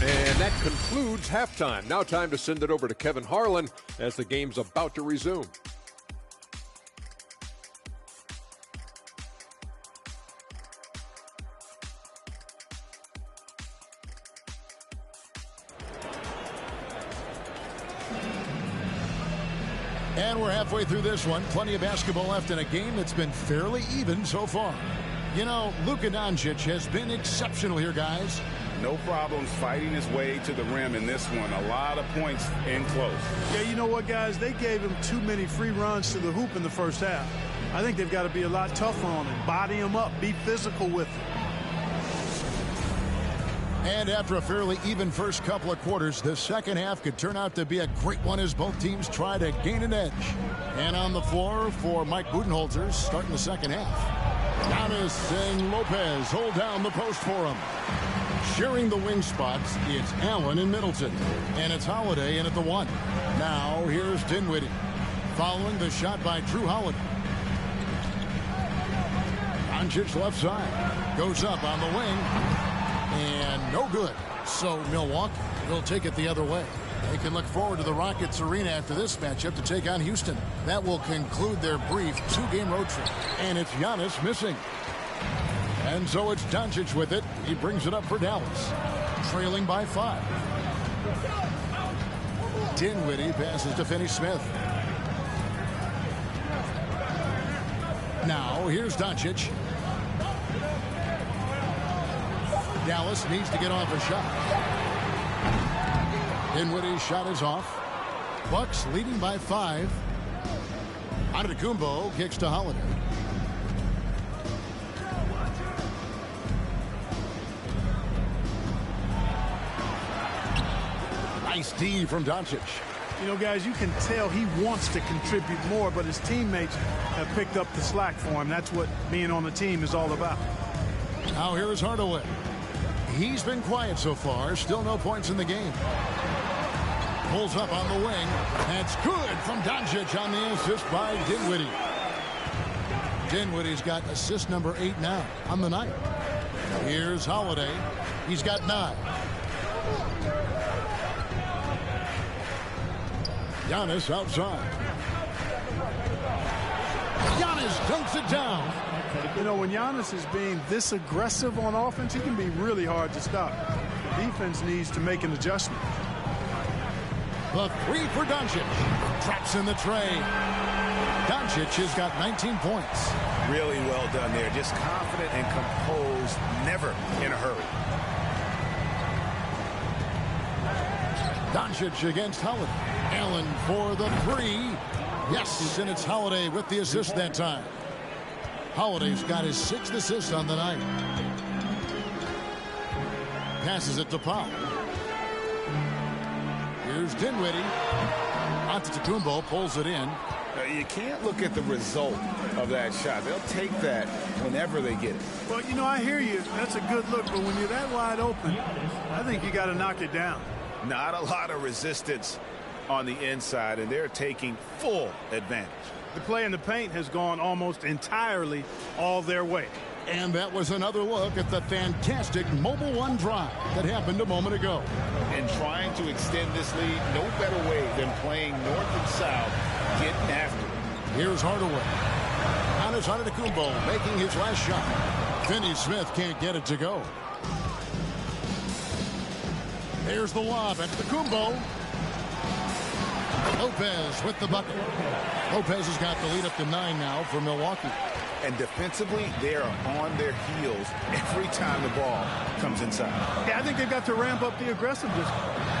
And that concludes halftime. Now time to send it over to Kevin Harlan as the game's about to resume. And we're halfway through this one. Plenty of basketball left in a game that's been fairly even so far. You know, Luka Doncic has been exceptional here, guys. No problems fighting his way to the rim in this one. A lot of points in close. Yeah, you know what, guys? They gave him too many free runs to the hoop in the first half. I think they've got to be a lot tougher on him. Body him up. Be physical with him. And after a fairly even first couple of quarters, the second half could turn out to be a great one as both teams try to gain an edge. And on the floor for Mike Budenholzer starting the second half. Giannis and Lopez hold down the post for him. Sharing the wing spots, it's Allen and Middleton. And it's Holiday in at the 1. Now here's Dinwiddie. Following the shot by Drew Holiday. Doncic left side. Goes up on the wing. And no good. So Milwaukee will take it the other way. They can look forward to the Rockets Arena after this matchup to take on Houston. That will conclude their brief 2-game road trip. And it's Giannis missing. And so it's Doncic with it. He brings it up for Dallas. Trailing by 5. Dinwiddie passes to Finney-Smith. Now here's Doncic. Dallas needs to get off a shot. Dinwiddie's shot is off. Bucks leading by 5. Antetokounmpo kicks to Holiday. Nice D from Doncic. You know, guys, you can tell he wants to contribute more, but his teammates have picked up the slack for him. That's what being on the team is all about. Now here is Hardaway. He's been quiet so far. Still no points in the game. Pulls up on the wing. That's good from Doncic on the assist by Dinwiddie. Dinwiddie's got assist number 8 now on the night. Here's Holiday. He's got 9. Giannis outside. Giannis dunks it down. You know, when Giannis is being this aggressive on offense, he can be really hard to stop. The defense needs to make an adjustment. The 3 for Doncic. Traps in the tray. Doncic has got 19 points. Really well done there. Just confident and composed, never in a hurry. Doncic against Holiday. Allen for the 3. Yes, and it's Holiday with the assist that time. Holiday's got his 6th assist on the night. Passes it to Powell. Here's Dinwiddie. Antetokounmpo pulls it in. You can't look at the result of that shot. They'll take that whenever they get it. Well, you know, I hear you. That's a good look, but when you're that wide open, I think you got to knock it down. Not a lot of resistance on the inside, and they're taking full advantage. The play in the paint has gone almost entirely all their way. And that was another look at the fantastic Mobile One drive that happened a moment ago. And trying to extend this lead, no better way than playing north and south, getting after it. Here's Hardaway. Giannis Antetokounmpo making his last shot. Finney-Smith can't get it to go. There's the lob at Antetokounmpo. Lopez with the bucket. Lopez has got the lead up to 9 now for Milwaukee. And defensively, they are on their heels every time the ball comes inside. Yeah, I think they've got to ramp up the aggressiveness.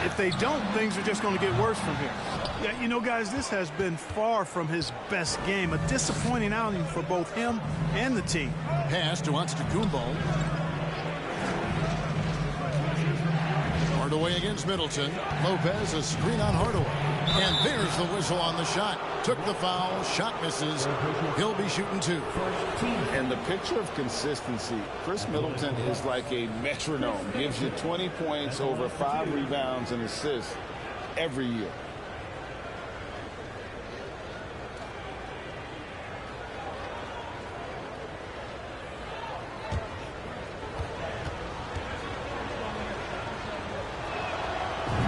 If they don't, things are just going to get worse from here. Yeah, you know, guys, this has been far from his best game. A disappointing outing for both him and the team. Pass to Antetokounmpo. Hardaway against Middleton. Lopez, a screen on Hardaway. And there's the whistle on the shot. Took the foul. Shot misses. He'll be shooting 2. And the picture of consistency, Chris Middleton is like a metronome. Gives you 20 points, over 5 rebounds and assists every year.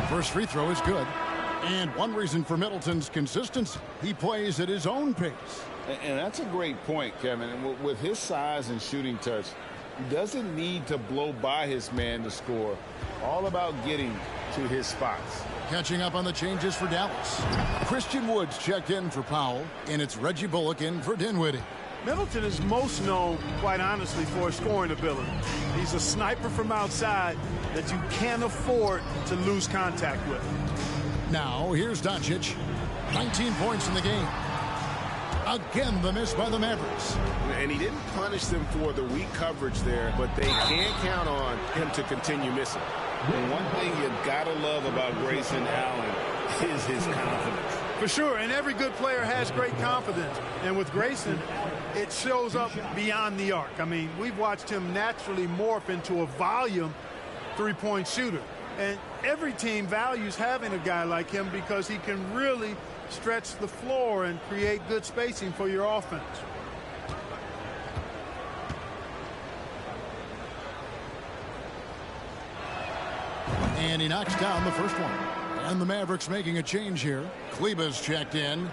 First free throw is good. And one reason for Middleton's consistency, he plays at his own pace. And that's a great point, Kevin. And with his size and shooting touch, he doesn't need to blow by his man to score. All about getting to his spots. Catching up on the changes for Dallas. Christian Woods checked in for Powell, and it's Reggie Bullock in for Dinwiddie. Middleton is most known, quite honestly, for his scoring ability. He's a sniper from outside that you can't afford to lose contact with. Now, here's Doncic. 19 points in the game. Again, the miss by the Mavericks. And he didn't punish them for the weak coverage there, but they can't count on him to continue missing. And one thing you've got to love about Grayson Allen is his confidence. For sure, and every good player has great confidence. And with Grayson, it shows up beyond the arc. I mean, we've watched him naturally morph into a volume three-point shooter. And every team values having a guy like him because he can really stretch the floor and create good spacing for your offense. And he knocks down the first one. And the Mavericks making a change here. Kleba's checked in.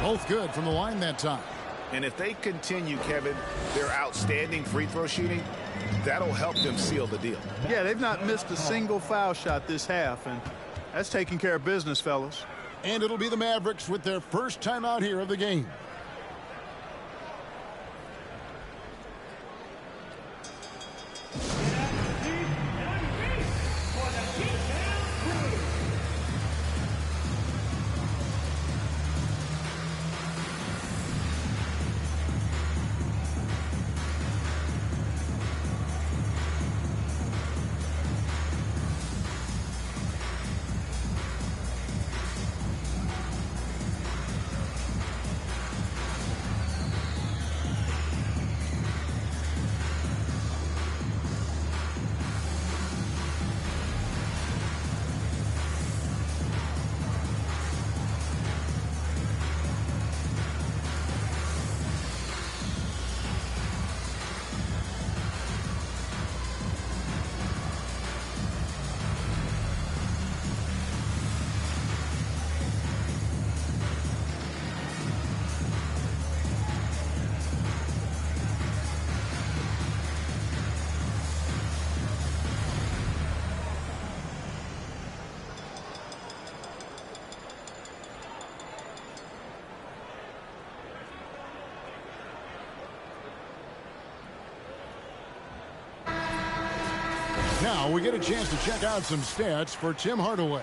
Both good from the line that time. And if they continue, Kevin, their outstanding free throw shooting, that'll help them seal the deal. Yeah, they've not missed a single foul shot this half, and that's taking care of business, fellas. And it'll be the Mavericks with their first timeout here of the game. Now we get a chance to check out some stats for Tim Hardaway.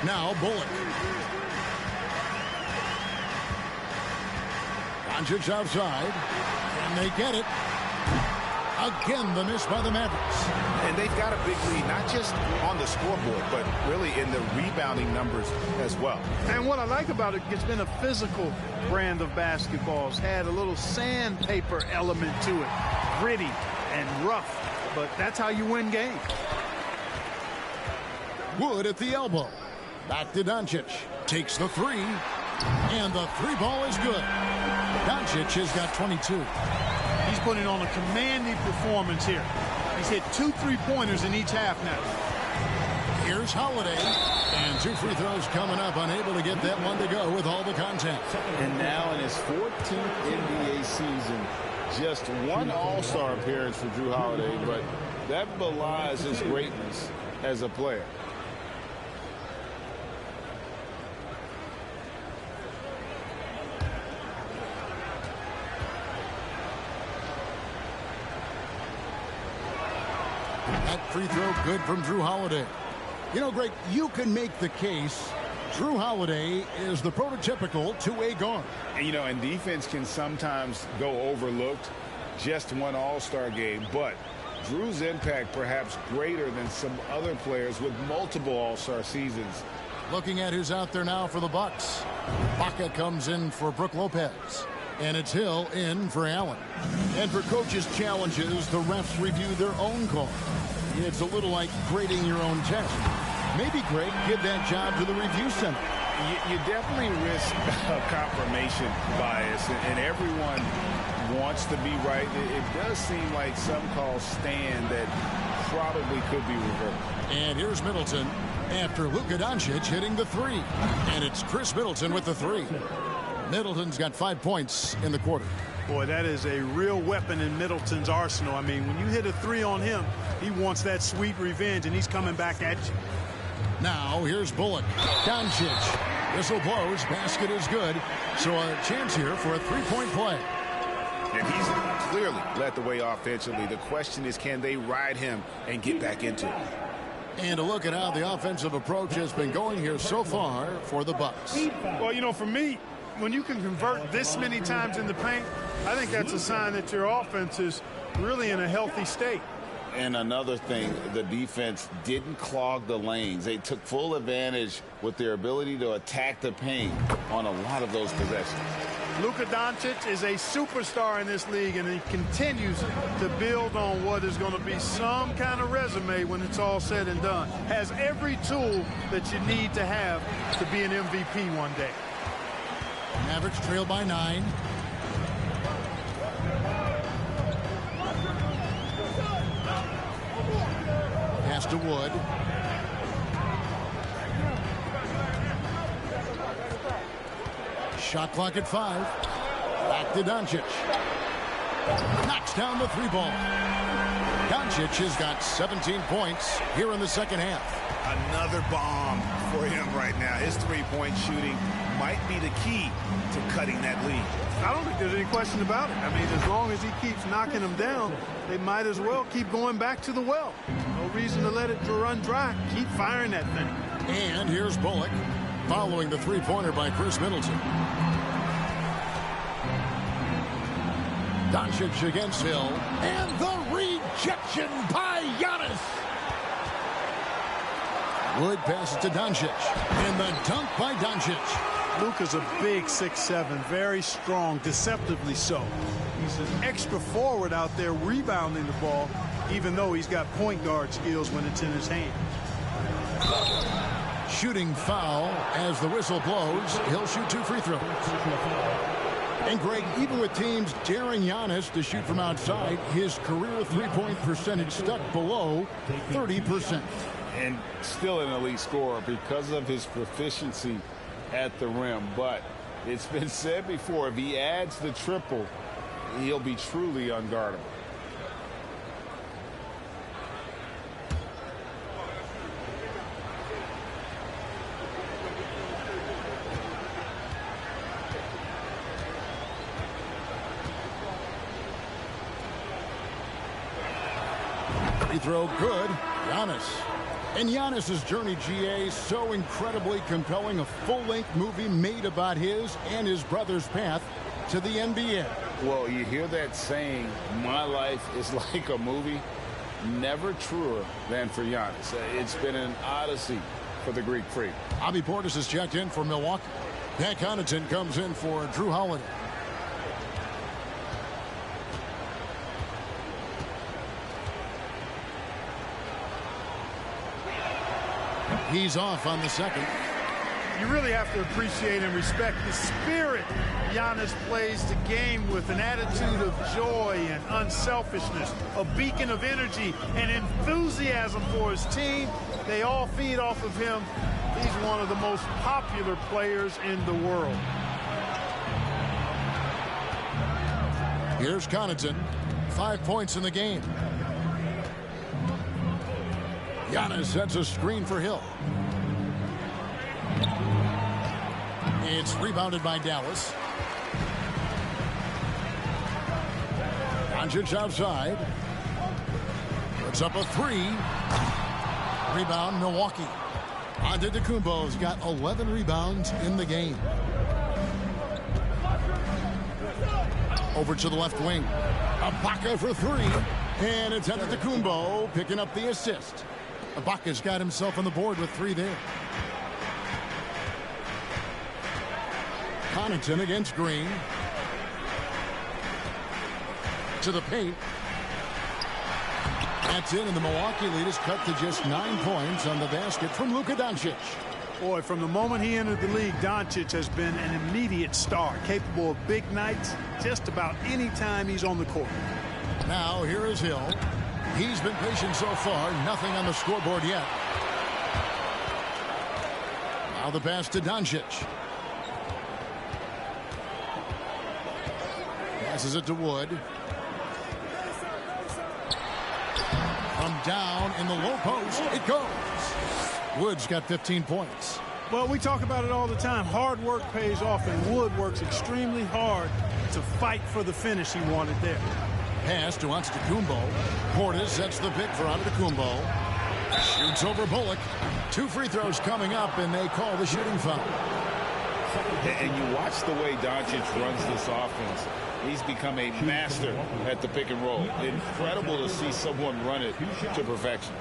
Now Bullock. Doncic outside. And they get it. Again, the miss by the Mavericks. And they've got a big lead, not just on the scoreboard, but really in the rebounding numbers as well. And what I like about it, it's been a physical brand of basketball. It's had a little sandpaper element to it. Gritty and rough, but that's how you win games. Wood at the elbow. Back to Doncic. Takes the three. And the three ball is good. Doncic has got 22. He's putting on a commanding performance here. He's hit 2 3-pointers in each half now. Here's Holiday. And 2 free throws coming up. Unable to get that one to go with all the contact. And now in his 14th NBA season, just one All-Star appearance for Drew Holiday, but that belies his greatness as a player. That free throw good from Drew Holiday. You know, Greg, you can make the case Drew Holiday is the prototypical two-way guard. And, you know, and defense can sometimes go overlooked. Just one All-Star game, but Drew's impact perhaps greater than some other players with multiple All-Star seasons. Looking at who's out there now for the Bucks. Baca comes in for Brook Lopez. And it's Hill in for Allen. And for coaches' challenges, the refs review their own call. It's a little like grading your own test. Maybe, Greg, give that job to the review center. You definitely risk confirmation bias, and everyone wants to be right. It does seem like some calls stand that probably could be reversed. And here's Middleton after Luka Doncic hitting the three. And it's Chris Middleton with the three. Middleton's got 5 points in the quarter. Boy, that is a real weapon in Middleton's arsenal. I mean, when you hit a three on him, he wants that sweet revenge, and he's coming back at you. Now, here's Bullock. Doncic. Whistle blows. Basket is good. So a chance here for a three-point play. And he's clearly led the way offensively. The question is, can they ride him and get back into it? And a look at how the offensive approach has been going here so far for the Bucks. Well, you know, for me, when you can convert this many times in the paint, I think that's a sign that your offense is really in a healthy state. And another thing, the defense didn't clog the lanes. They took full advantage with their ability to attack the paint on a lot of those possessions. Luka Doncic is a superstar in this league, and he continues to build on what is going to be some kind of resume when it's all said and done. Has every tool that you need to have to be an MVP one day. Mavericks trail by 9. Pass to Wood. Shot clock at 5. Back to Doncic. Knocks down the 3-ball. Doncic has got 17 points here in the second half. Another bomb for him right now. His three-point shooting might be the key to cutting that lead. I don't think there's any question about it. I mean, as long as he keeps knocking them down, they might as well keep going back to the well. No reason to let it run dry. Keep firing that thing. And here's Bullock following the three-pointer by Chris Middleton. Doncic against Hill. And the rejection by Giannis. Wood passes to Doncic. And the dunk by Doncic. Luka's a big 6'7", very strong, deceptively so. He's an extra forward out there rebounding the ball, even though he's got point guard skills when it's in his hand. Shooting foul as the whistle blows. He'll shoot 2 free throws. And Greg, even with teams daring Giannis to shoot from outside, his career three-point percentage stuck below 30%. And still an elite scorer because of his proficiency at the rim. But it's been said before, if he adds the triple, he'll be truly unguardable. Free throw good. Giannis. And Giannis's journey, GA, so incredibly compelling. A full-length movie made about his and his brother's path to the NBA. Well, you hear that saying, my life is like a movie. Never truer than for Giannis. It's been an odyssey for the Greek Freak. Bobby Portis has checked in for Milwaukee. Pat Connaughton comes in for Drew Holiday. He's off on the second. You really have to appreciate and respect the spirit Giannis plays the game with, an attitude of joy and unselfishness, a beacon of energy and enthusiasm for his team. They all feed off of him. He's one of the most popular players in the world. Here's Connaughton. 5 points in the game. Giannis sets a screen for Hill. It's rebounded by Dallas. Doncic outside. Puts up a 3. Rebound, Milwaukee. Antetokounmpo's got 11 rebounds in the game. Over to the left wing. Ibaka for 3. And it's Antetokounmpo picking up the assist. Ibaka's got himself on the board with 3 there. Connaughton against Green. To the paint. That's in, and the Milwaukee lead is cut to just 9 points on the basket from Luka Doncic. Boy, from the moment he entered the league, Doncic has been an immediate star, capable of big nights just about any time he's on the court. Now here is Hill. He's been patient so far. Nothing on the scoreboard yet. Now the pass to Doncic. Passes it to Wood. From down in the low post, it goes. Wood's got 15 points. Well, we talk about it all the time. Hard work pays off, and Wood works extremely hard to fight for the finish he wanted there. Pass to Antetokounmpo. Portis sets the pick for Antetokounmpo. Shoots over Bullock. 2 free throws coming up, and they call the shooting foul. And you watch the way Doncic runs this offense. He's become a master at the pick and roll. Incredible to see someone run it to perfection.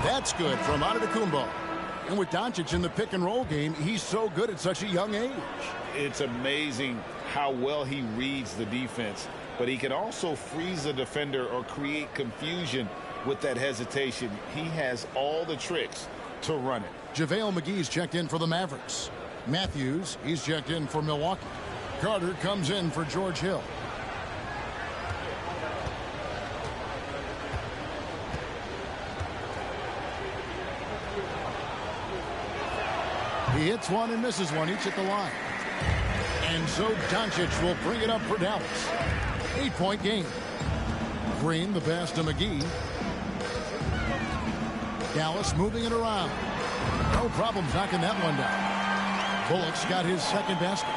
That's good from Antetokounmpo. And with Doncic in the pick and roll game, he's so good at such a young age. It's amazing how well he reads the defense, but he can also freeze a defender or create confusion with that hesitation. He has all the tricks to run it. JaVale McGee's checked in for the Mavericks. Matthews, he's checked in for Milwaukee. Carter comes in for George Hill. He hits one and misses one, each at the line. And so Doncic will bring it up for Dallas. 8-point game. Green, the pass to McGee. Dallas moving it around. No problems knocking that one down. Bullock's got his second basket.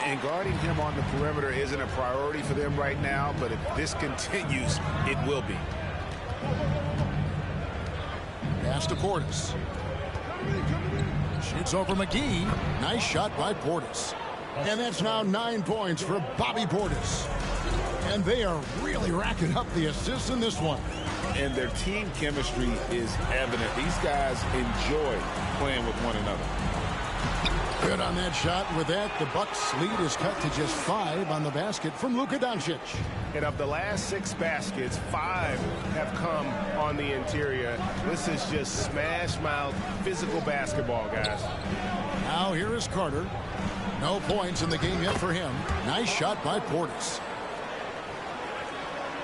And guarding him on the perimeter isn't a priority for them right now, but if this continues, it will be. Pass to Portis. Shoots over McGee. Nice shot by Portis. And that's now 9 points for Bobby Portis. And they are really racking up the assists in this one. And their team chemistry is evident. These guys enjoy playing with one another. Good on that shot. With that, the Bucks' lead is cut to just 5 on the basket from Luka Doncic. And of the last 6 baskets, 5 have come on the interior. This is just smash-mouth physical basketball, guys. Now here is Carter. No points in the game yet for him. Nice shot by Portis.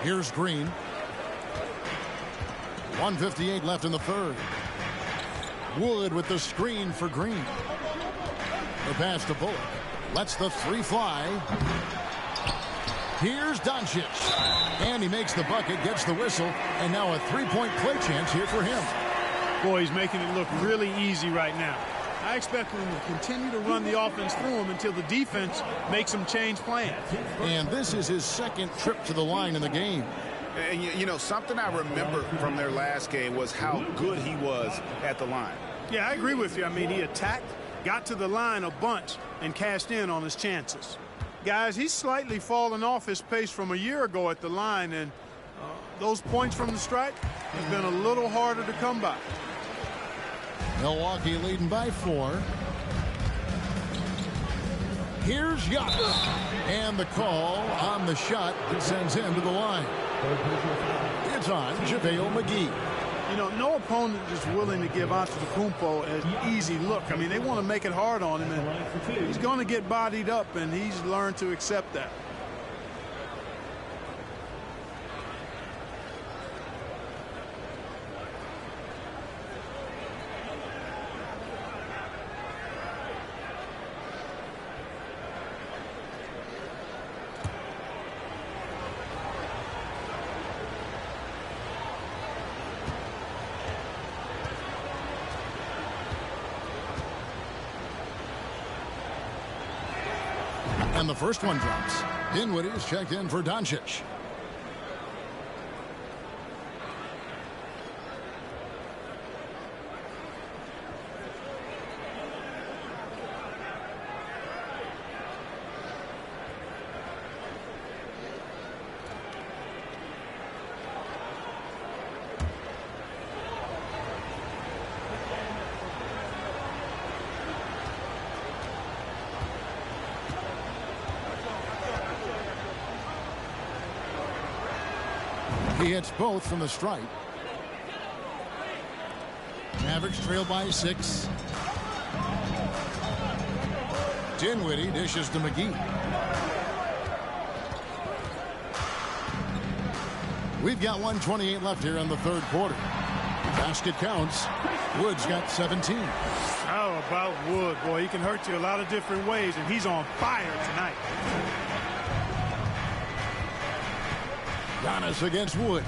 Here's Green. 1:58 left in the third. Wood with the screen for Green. The pass to Bullock. Lets the three fly. Here's Doncic. And he makes the bucket, gets the whistle, and now a three-point play chance here for him. Boy, he's making it look really easy right now. I expect him to continue to run the offense through him until the defense makes him change plans. And this is his second trip to the line in the game. And you know, something I remember from their last game was how good he was at the line. Yeah, I agree with you. I mean, he attacked, got to the line a bunch, and cashed in on his chances. Guys, he's slightly fallen off his pace from a year ago at the line, and those points from the stripe have been a little harder to come by. Milwaukee leading by 4. Here's Giannis. And the call on the shot that sends him to the line. It's on JaVale McGee. You know, no opponent is willing to give Antetokounmpo an easy look. I mean, they want to make it hard on him, and he's going to get bodied up, and he's learned to accept that. And the first one drops. Dinwiddie is checked in for Doncic. He hits both from the stripe. Mavericks trail by 6. Dinwiddie dishes to McGee. We've got 1:28 left here in the third quarter. Basket counts. Wood's got 17. How about Wood? Boy, he can hurt you a lot of different ways, and he's on fire tonight. Giannis against Wood.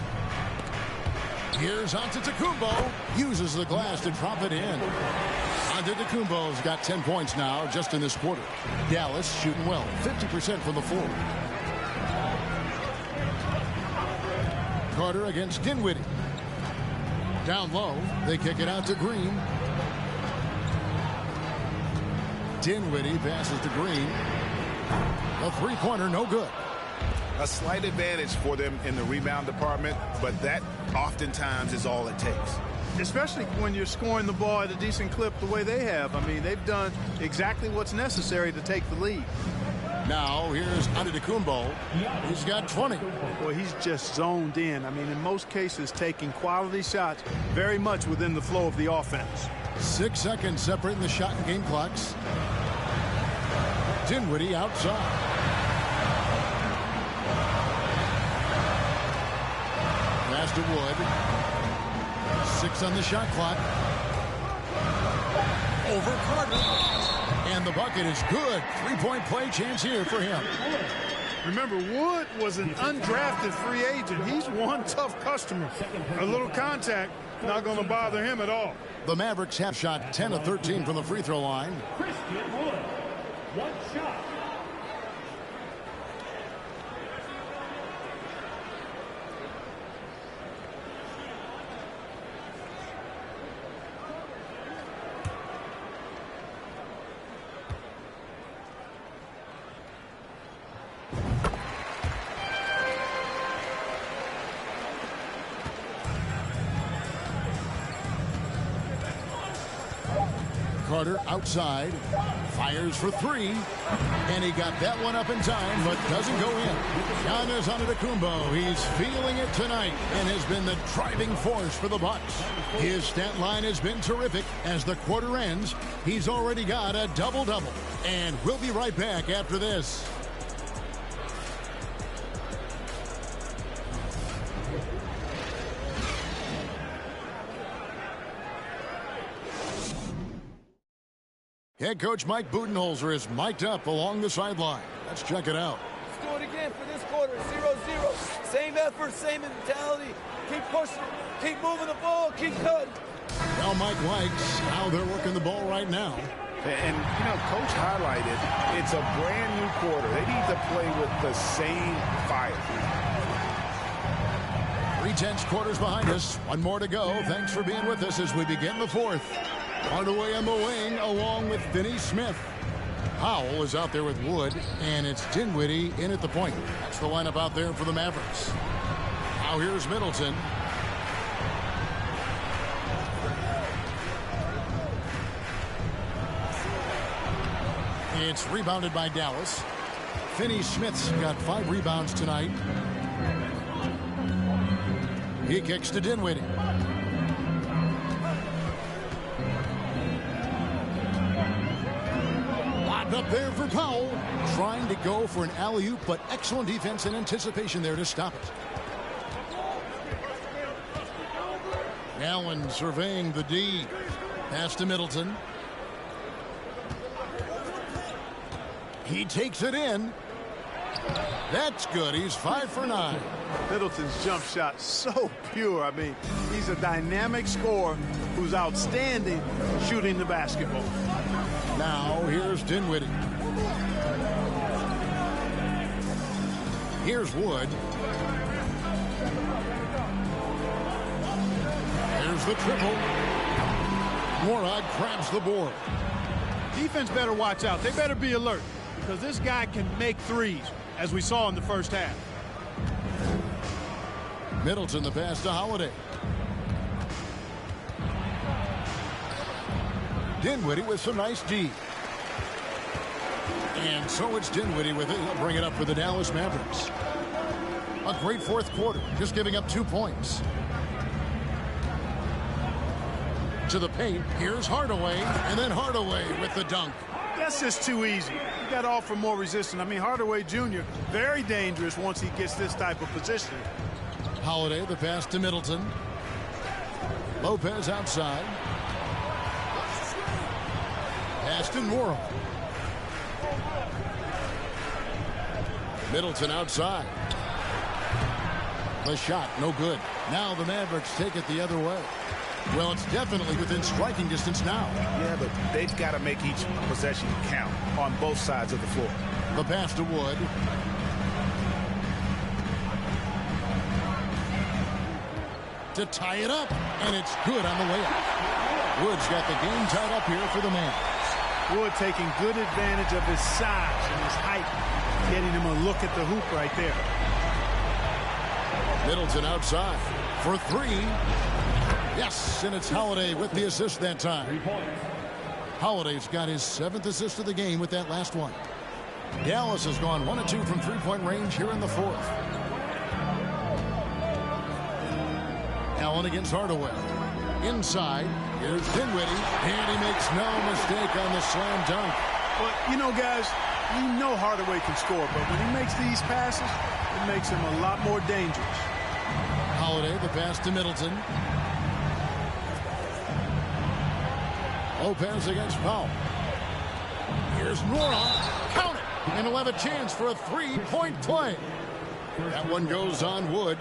Here's Antetokounmpo. Uses the glass to drop it in. Antetokounmpo's got 10 points now just in this quarter. Dallas shooting well, 50% from the floor. Carter against Dinwiddie. Down low, they kick it out to Green. Dinwiddie passes to Green. A three-pointer, no good. A slight advantage for them in the rebound department, but that oftentimes is all it takes. Especially when you're scoring the ball at a decent clip the way they have. I mean, they've done exactly what's necessary to take the lead. Now, here's Antetokounmpo. He's got 20. Well, he's just zoned in. I mean, in most cases, taking quality shots very much within the flow of the offense. 6 seconds separating the shot and game clocks. Dinwiddie outside. Pass to Wood. 6 on the shot clock. Over Carter. And the bucket is good. Three-point play chance here for him. Remember, Wood was an undrafted free agent. He's one tough customer. A little contact, not going to bother him at all. The Mavericks have shot 10 of 13 from the free throw line. One shot. Carter outside, fires for three, and he got that one up in time, but doesn't go in. Giannis Antetokounmpo, he's feeling it tonight and has been the driving force for the Bucks. His stat line has been terrific. As the quarter ends, he's already got a double-double, and we'll be right back after this. Head coach Mike Budenholzer is mic'd up along the sideline. Let's check it out. Let's do it again for this quarter. 0-0. Same effort, same mentality. Keep pushing, keep moving the ball, keep cutting. Well, Mike likes how they're working the ball right now. And, you know, Coach highlighted, it's a brand new quarter. They need to play with the same fire. 3/10 quarters behind us. One more to go. Thanks for being with us as we begin the fourth. Hardaway on the wing along with Finney Smith. Powell is out there with Wood, and it's Dinwiddie in at the point. That's the lineup out there for the Mavericks. Now here's Middleton. It's rebounded by Dallas. Finney Smith's got 5 rebounds tonight. He kicks to Dinwiddie. Up there for Powell, trying to go for an alley-oop, but excellent defense and anticipation there to stop it. Allen surveying the D. Pass to Middleton. He takes it in. That's good. He's 5 for 9. Middleton's jump shot so pure. I mean, he's a dynamic scorer who's outstanding shooting the basketball. Now, here's Dinwiddie. Here's Wood. There's the triple. Morad grabs the board. Defense better watch out. They better be alert because this guy can make threes, as we saw in the first half. Middleton, the pass to Holiday. Dinwiddie with some nice D. And so it's Dinwiddie with it. He'll bring it up for the Dallas Mavericks. A great fourth quarter, just giving up 2 points. To the paint, here's Hardaway, and then Hardaway with the dunk. That's just too easy. You got to offer more resistance. I mean, Hardaway Jr., very dangerous once he gets this type of position. Holiday, the pass to Middleton. Lopez outside. Pass to Morrow. Middleton outside. The shot, no good. Now the Mavericks take it the other way. Well, it's definitely within striking distance now. Yeah, but they've got to make each possession count on both sides of the floor. The pass to Wood. To tie it up, and it's good on the way up. Wood's got the game tied up here for the Mavs. Wood taking good advantage of his size and his height, getting him a look at the hoop right there. Middleton outside for three. Yes, and it's Holiday with the assist that time. Holiday's got his 7th assist of the game with that last one. Dallas has gone 1 of 2 from three-point range here in the 4th. Allen against Hardaway. Inside, here's Dinwiddie, and he makes no mistake on the slam dunk. But, you know, guys, we know Hardaway can score, but when he makes these passes, it makes him a lot more dangerous. Holiday, the pass to Middleton. Lopez against Powell. Here's Nora. Count it. And he'll have a chance for a three-point play. That one goes on Wood.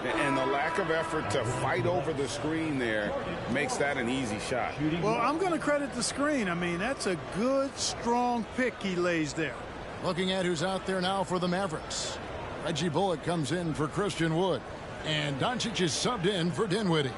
And the lack of effort to fight over the screen there makes that an easy shot. Well, I'm going to credit the screen. I mean, that's a good, strong pick he lays there. Looking at who's out there now for the Mavericks. Reggie Bullock comes in for Christian Wood. And Doncic is subbed in for Dinwiddie.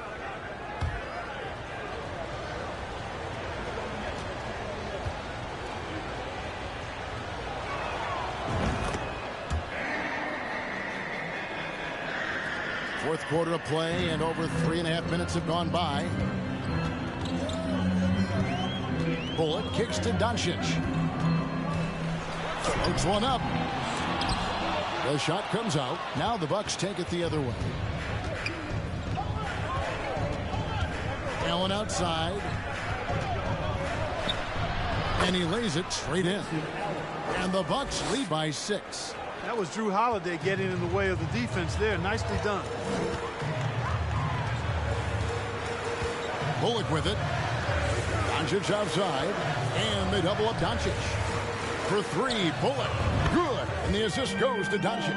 Fourth quarter of play, and over 3.5 minutes have gone by. Bullock kicks to Doncic. Floats one up. The shot comes out. Now the Bucks take it the other way. Allen outside. And he lays it straight in. And the Bucks lead by 6. That was Drew Holiday getting in the way of the defense there. Nicely done. Bullock with it. Doncic outside. And they double up Doncic. For three, Bullock. Good. And the assist goes to Doncic.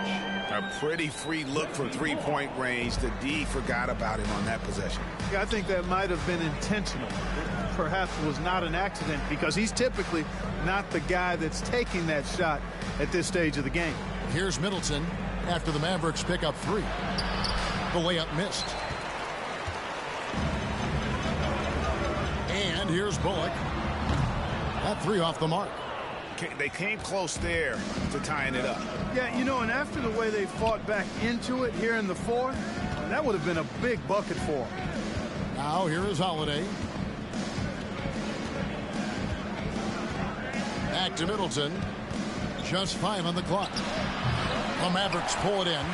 A pretty free look from three-point range. The D forgot about him on that possession. Yeah, I think that might have been intentional. Perhaps was not an accident because he's typically not the guy that's taking that shot at this stage of the game. Here's Middleton after the Mavericks pick up 3. The layup missed. And here's Bullock. That 3 off the mark. They came close there to tying it up. Yeah, you know, and after the way they fought back into it here in the 4th, that would have been a big bucket for them. Now here is Holiday. Back to Middleton. Just 5 on the clock. The Mavericks pull it in.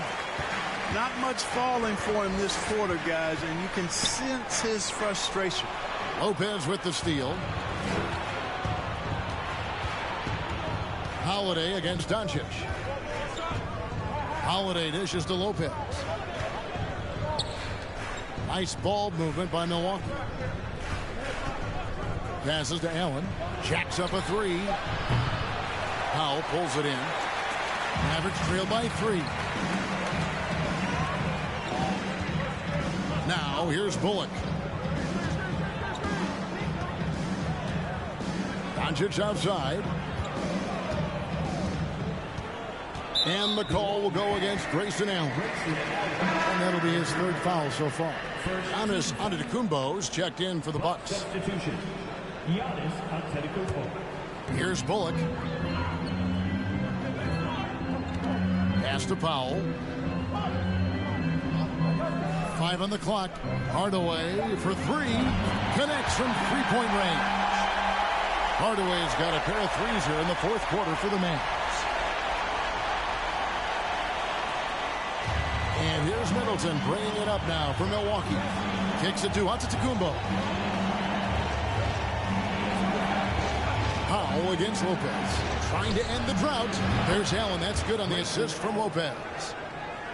Not much falling for him this quarter, guys, and you can sense his frustration. Lopez with the steal. Holiday against Doncic. Holiday dishes to Lopez. Nice ball movement by Milwaukee. Passes to Allen. Jacks up a 3. Powell pulls it in. Mavericks trail by 3. Now here's Bullock. Doncic outside. And the call will go against Grayson Allen. And that'll be his 3rd foul so far. Giannis Antetokounmpo's checked in for the Bucks. Substitution. Giannis Antetokounmpo. Here's Bullock. Pass to Powell. 5 on the clock. Hardaway for 3. Connects from three-point range. Hardaway's got a pair of 3s here in the 4th quarter for the Mavs. And here's Middleton bringing it up now for Milwaukee. Kicks it to Antetokounmpo. Powell against Lopez. Trying to end the drought. There's Allen. That's good on the assist from Lopez.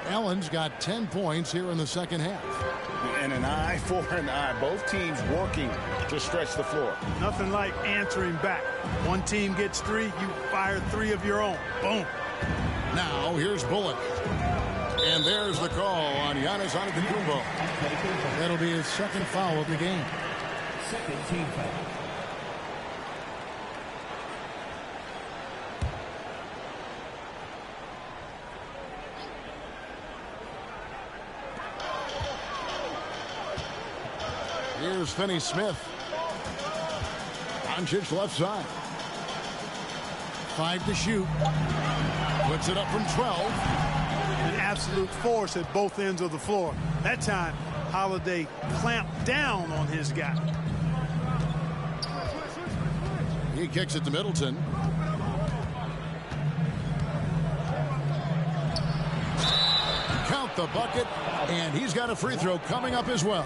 Allen's got 10 points here in the second half. And an eye for an eye. Both teams working to stretch the floor. Nothing like answering back. One team gets 3, you fire 3 of your own. Boom. Now here's Bullock. And there's the call on Giannis Antetokounmpo. That'll be his second foul of the game. Second team foul. Here's Finney-Smith. Doncic left side. 5 to shoot. Puts it up from 12. An absolute force at both ends of the floor. That time, Holiday clamped down on his guy. He kicks it to Middleton. Count the bucket, and he's got a free throw coming up as well.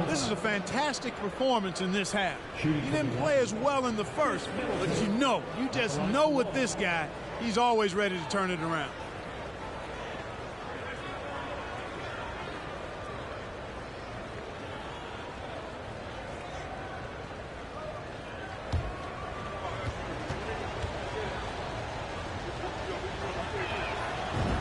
This is a fantastic performance in this half. He didn't play as well in the first, but you just know with this guy, he's always ready to turn it around.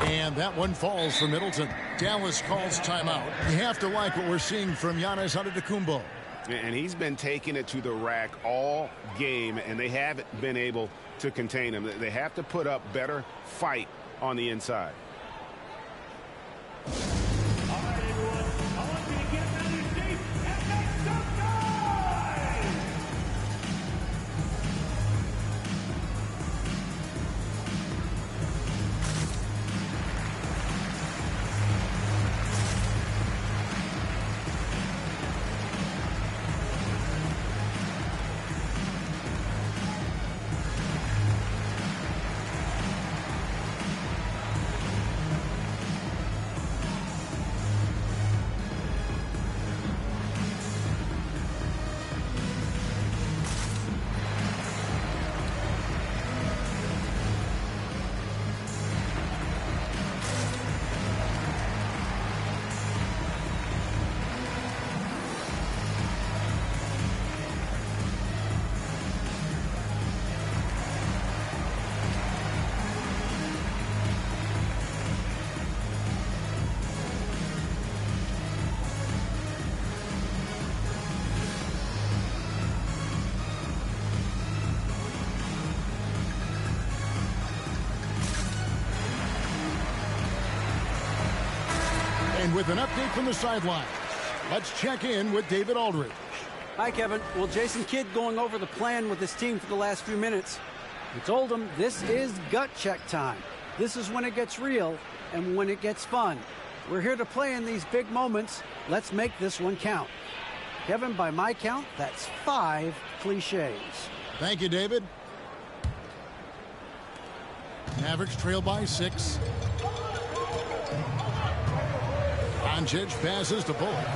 And that one falls for Middleton. Dallas calls timeout. You have to like what we're seeing from Giannis Antetokounmpo. And he's been taking it to the rack all game, and they haven't been able to contain him. They have to put up better fight on the inside. All right, everyone. I want you to get down your seat and make some noise! And with an update from the sideline, let's check in with David Aldridge. Hi, Kevin. Well, Jason Kidd going over the plan with his team for the last few minutes. He told them this is gut check time. This is when it gets real and when it gets fun. We're here to play in these big moments. Let's make this one count. Kevin, by my count, that's 5 cliches. Thank you, David. Mavericks trail by 6. Doncic passes to Bullock.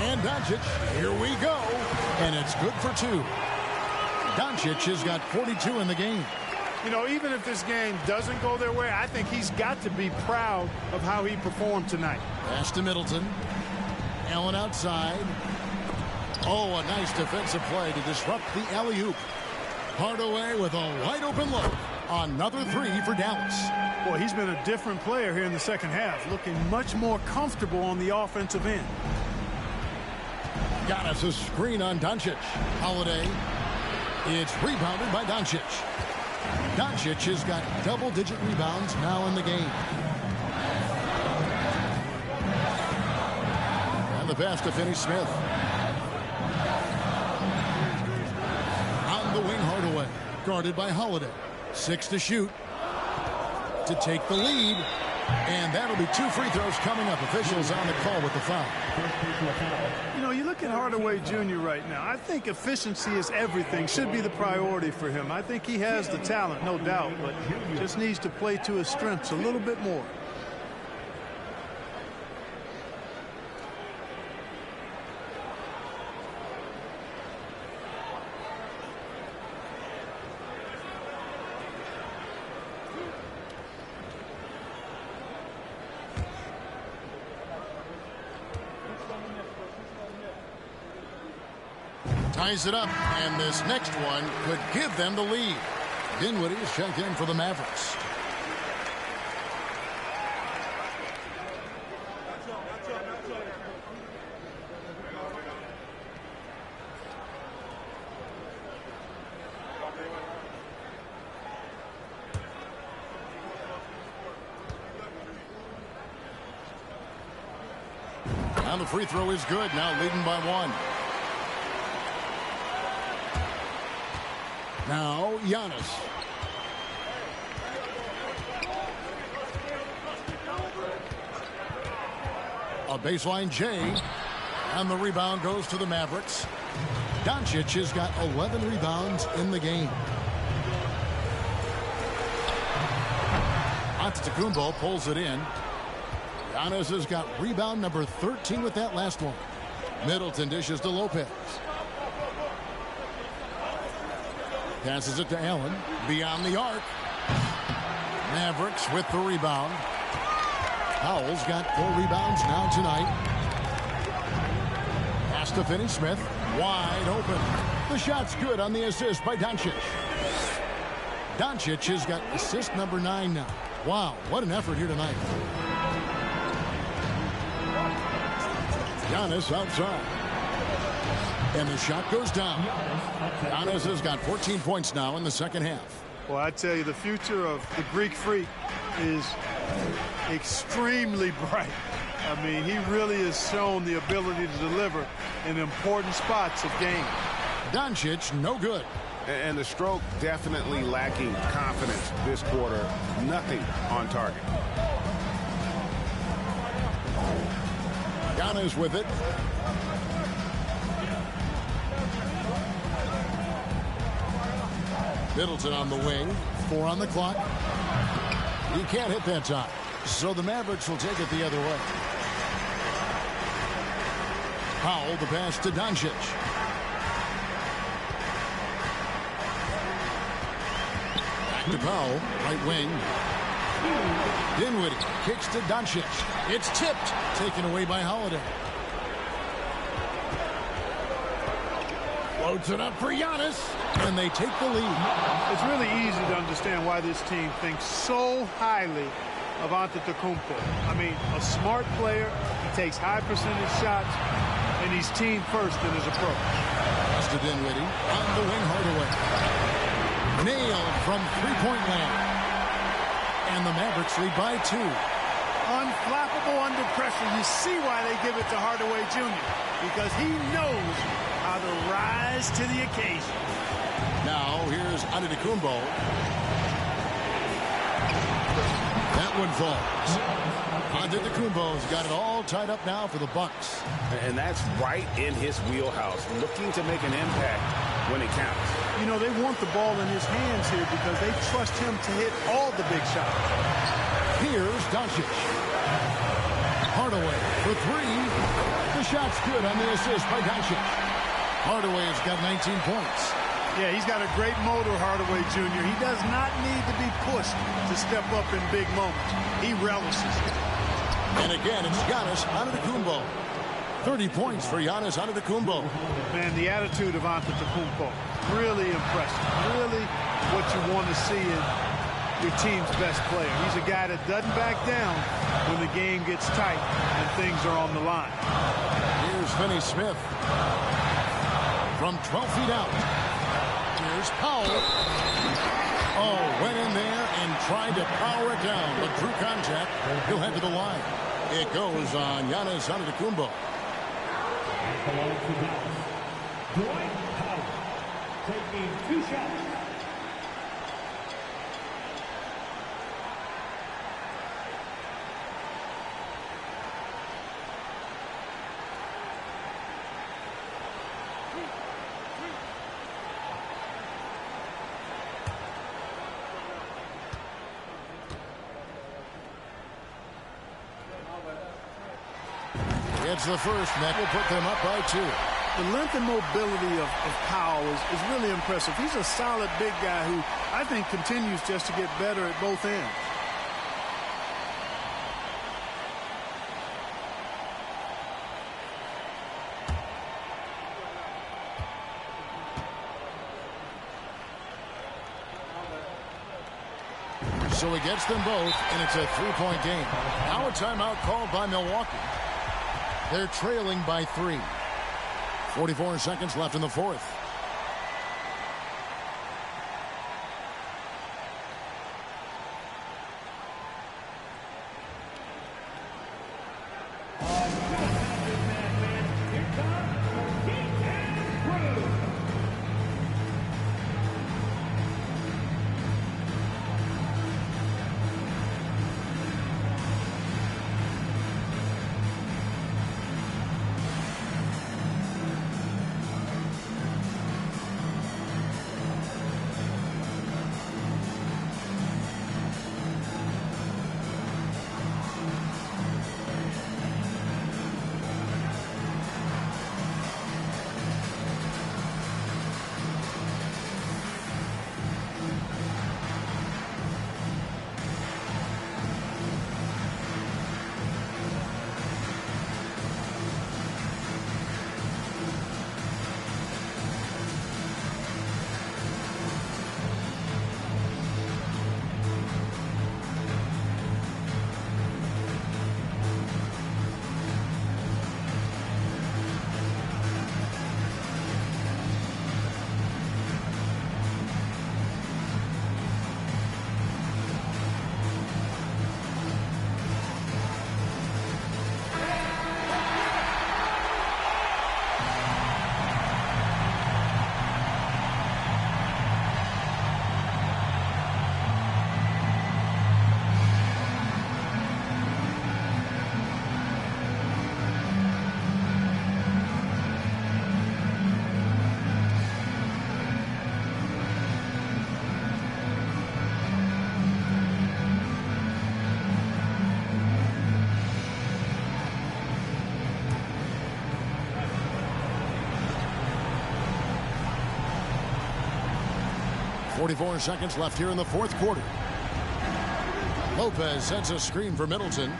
And Doncic, here we go. And it's good for 2. Doncic has got 42 in the game. You know, even if this game doesn't go their way, I think he's got to be proud of how he performed tonight. Pass to Middleton. Allen outside. Oh, a nice defensive play to disrupt the alley-oop. Hardaway with a wide-open look. Another 3 for Dallas. Boy, he's been a different player here in the second half, looking much more comfortable on the offensive end. Got us a screen on Doncic. Holiday. It's rebounded by Doncic. Doncic has got double-digit rebounds now in the game. And the pass to Finney-Smith. On the wing, Hardaway. Guarded by Holiday. 6 to shoot. To take the lead. And that'll be 2 free throws coming up. Officials on the call with the foul. You know, you look at Hardaway Jr. right now. I think efficiency is everything. Should be the priority for him. I think he has the talent, no doubt, but just needs to play to his strengths a little bit more. Ties it up, and this next one could give them the lead. Dinwiddie is checked in for the Mavericks. And the free throw is good. Now leading by 1. Now Giannis. A baseline J. And the rebound goes to the Mavericks. Doncic has got 11 rebounds in the game. Antetokounmpo pulls it in. Giannis has got rebound number 13 with that last one. Middleton dishes to Lopez. Passes it to Allen. Beyond the arc. Mavericks with the rebound. Powell's got 4 rebounds now tonight. Pass to Finney-Smith. Wide open. The shot's good on the assist by Doncic. Doncic has got assist number 9 now. Wow, what an effort here tonight. Giannis outside. And the shot goes down. Giannis has got 14 points now in the second half. Well, I tell you, the future of the Greek Freak is extremely bright. I mean, he really has shown the ability to deliver in important spots of game. Doncic, no good. And the stroke definitely lacking confidence this quarter. Nothing on target. Giannis with it. Middleton on the wing. 4 on the clock. He can't hit that time. So the Mavericks will take it the other way. Powell, the pass to Doncic. Back to Powell, right wing. Dinwiddie kicks to Doncic. It's tipped, taken away by Holiday. Floats it up for Giannis, and they take the lead. It's really easy to understand why this team thinks so highly of Antetokounmpo. I mean, a smart player, he takes high percentage shots, and he's team first in his approach. Pass to Dinwiddie, on the wing, Hardaway. Nailed from three-point land. And the Mavericks lead by 2. Unflappable under pressure. You see why they give it to Hardaway Jr. Because he knows how to rise to the occasion. Now here's Antetokounmpo. That one falls. Antetokounmpo's got it all tied up now for the Bucks. And that's right in his wheelhouse, looking to make an impact when it counts. You know, they want the ball in his hands here because they trust him to hit all the big shots. Here's Doncic. Hardaway for 3. The shot's good on the assist by Doncic. Hardaway's got 19 points. Yeah, he's got a great motor, Hardaway Jr. He does not need to be pushed to step up in big moments. He relishes it. And again, it's Giannis Antetokounmpo. 30 points for Giannis Antetokounmpo. Man, the attitude of Antetokounmpo, really impressive. Really what you want to see in your team's best player. He's a guy that doesn't back down when the game gets tight and things are on the line. Here's Finney-Smith from 12 feet out. Here's Powell. Oh, went in there and tried to power it down, but drew contact. He'll head to the line. It goes on Giannis Antetokounmpo. Dwight Powell taking 2 shots. It's the first. That will put them up by 2. The length and mobility of Powell is really impressive. He's a solid big guy who I think continues just to get better at both ends. So he gets them both, and it's a 3-point game. Now a timeout called by Milwaukee. They're trailing by 3. 44 seconds left in the fourth. 44 seconds left here in the fourth quarter. Lopez sets a screen for Middleton.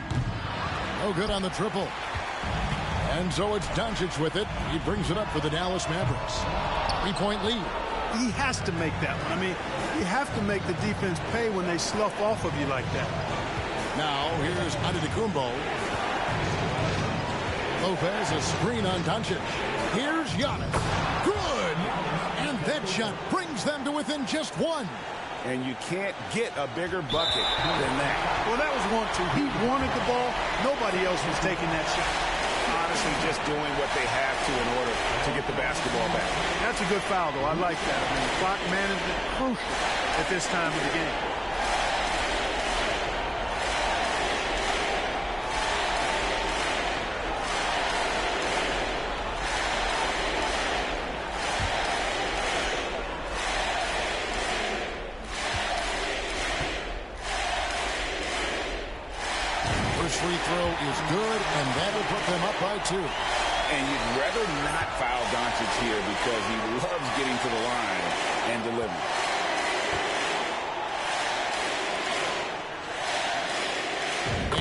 No good on the triple. And so it's Doncic with it. He brings it up for the Dallas Mavericks. 3-point lead. He has to make that one. I mean, you have to make the defense pay when they slough off of you like that. Now, here's Antetokounmpo. Lopez, a screen on Doncic. Here's Giannis. Good! And that shot brings them to within just one. And you can't get a bigger bucket than that. Well, that was 1-2. He wanted the ball. Nobody else was taking that shot. Honestly, just doing what they have to in order to get the basketball back. That's a good foul, though. I like that. I mean, clock management crucial at this time of the game. Free throw is good, and that'll put them up by 2. And you'd rather not foul Doncic here because he loves getting to the line and delivering.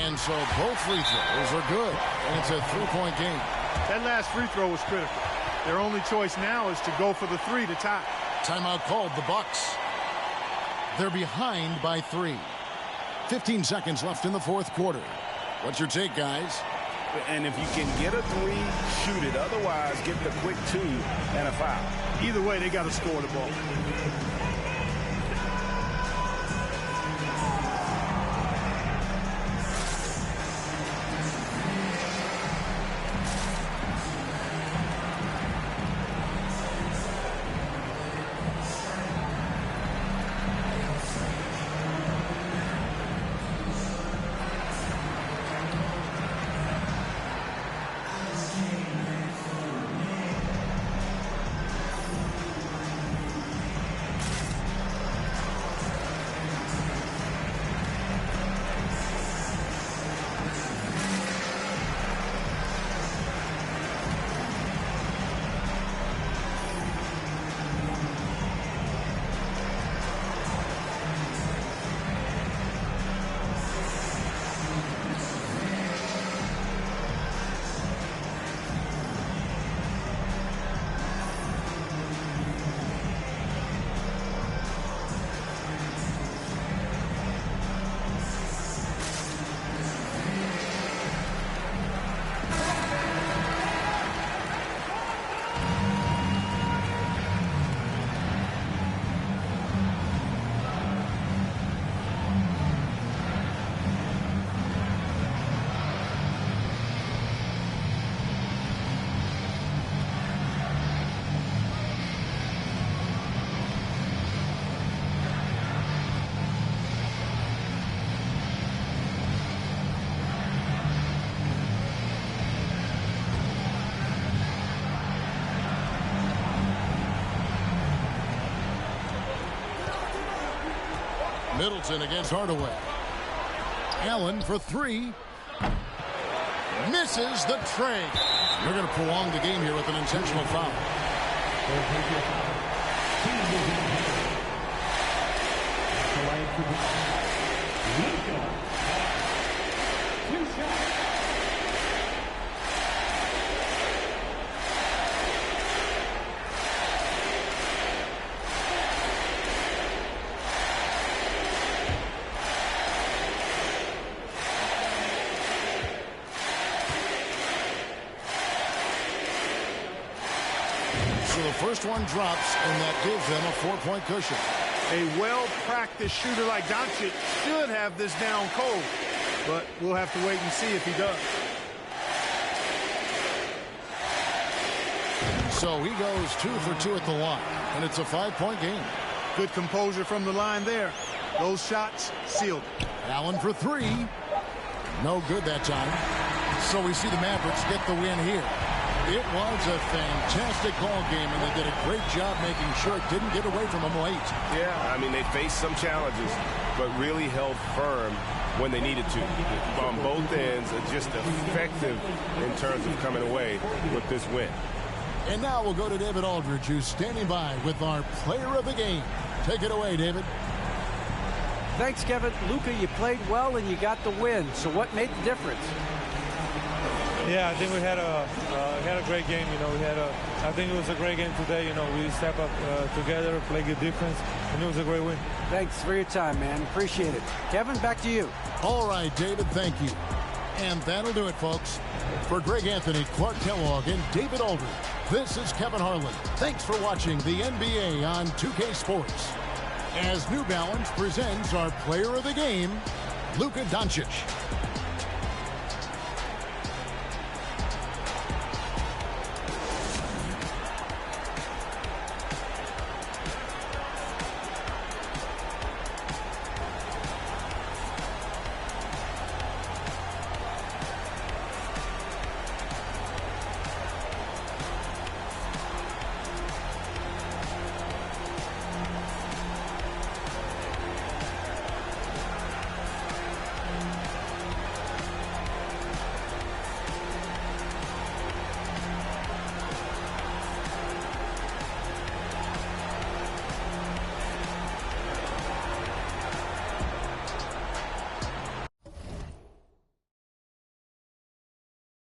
And so both free throws are good, and it's a 3-point game. That last free throw was critical. Their only choice now is to go for the 3 to tie. Timeout called, the Bucks. They're behind by 3. 15 seconds left in the fourth quarter. What's your take, guys? And if you can get a 3, shoot it. Otherwise, get the quick 2 and a foul. Either way, they got to score the ball. Middleton against Hardaway. Allen for 3. Misses the tray. They're going to prolong the game here with an intentional foul. So the first one drops, and that gives them a 4-point cushion. A well-practiced shooter like Doncic should have this down cold, but we'll have to wait and see if he does. So he goes 2 for 2 at the line, and it's a 5-point game. Good composure from the line there. Those shots sealed. Allen for 3. No good that time. So we see the Mavericks get the win here. It was a fantastic ball game, and they did a great job making sure it didn't get away from them late. Yeah, I mean, they faced some challenges, but really held firm when they needed to. On both ends, just effective in terms of coming away with this win. And now we'll go to David Aldridge, who's standing by with our player of the game. Take it away, David. Thanks, Kevin. Luka, you played well and you got the win. So what made the difference? Yeah, I think we had a great game. You know, I think it was a great game today. You know, we stepped up together, played good defense, and it was a great win. Thanks for your time, man. Appreciate it. Kevin, back to you. All right, David, thank you. And that'll do it, folks. For Greg Anthony, Clark Kellogg, and David Aldridge, this is Kevin Harlan. Thanks for watching the NBA on 2K Sports. As New Balance presents our player of the game, Luka Doncic.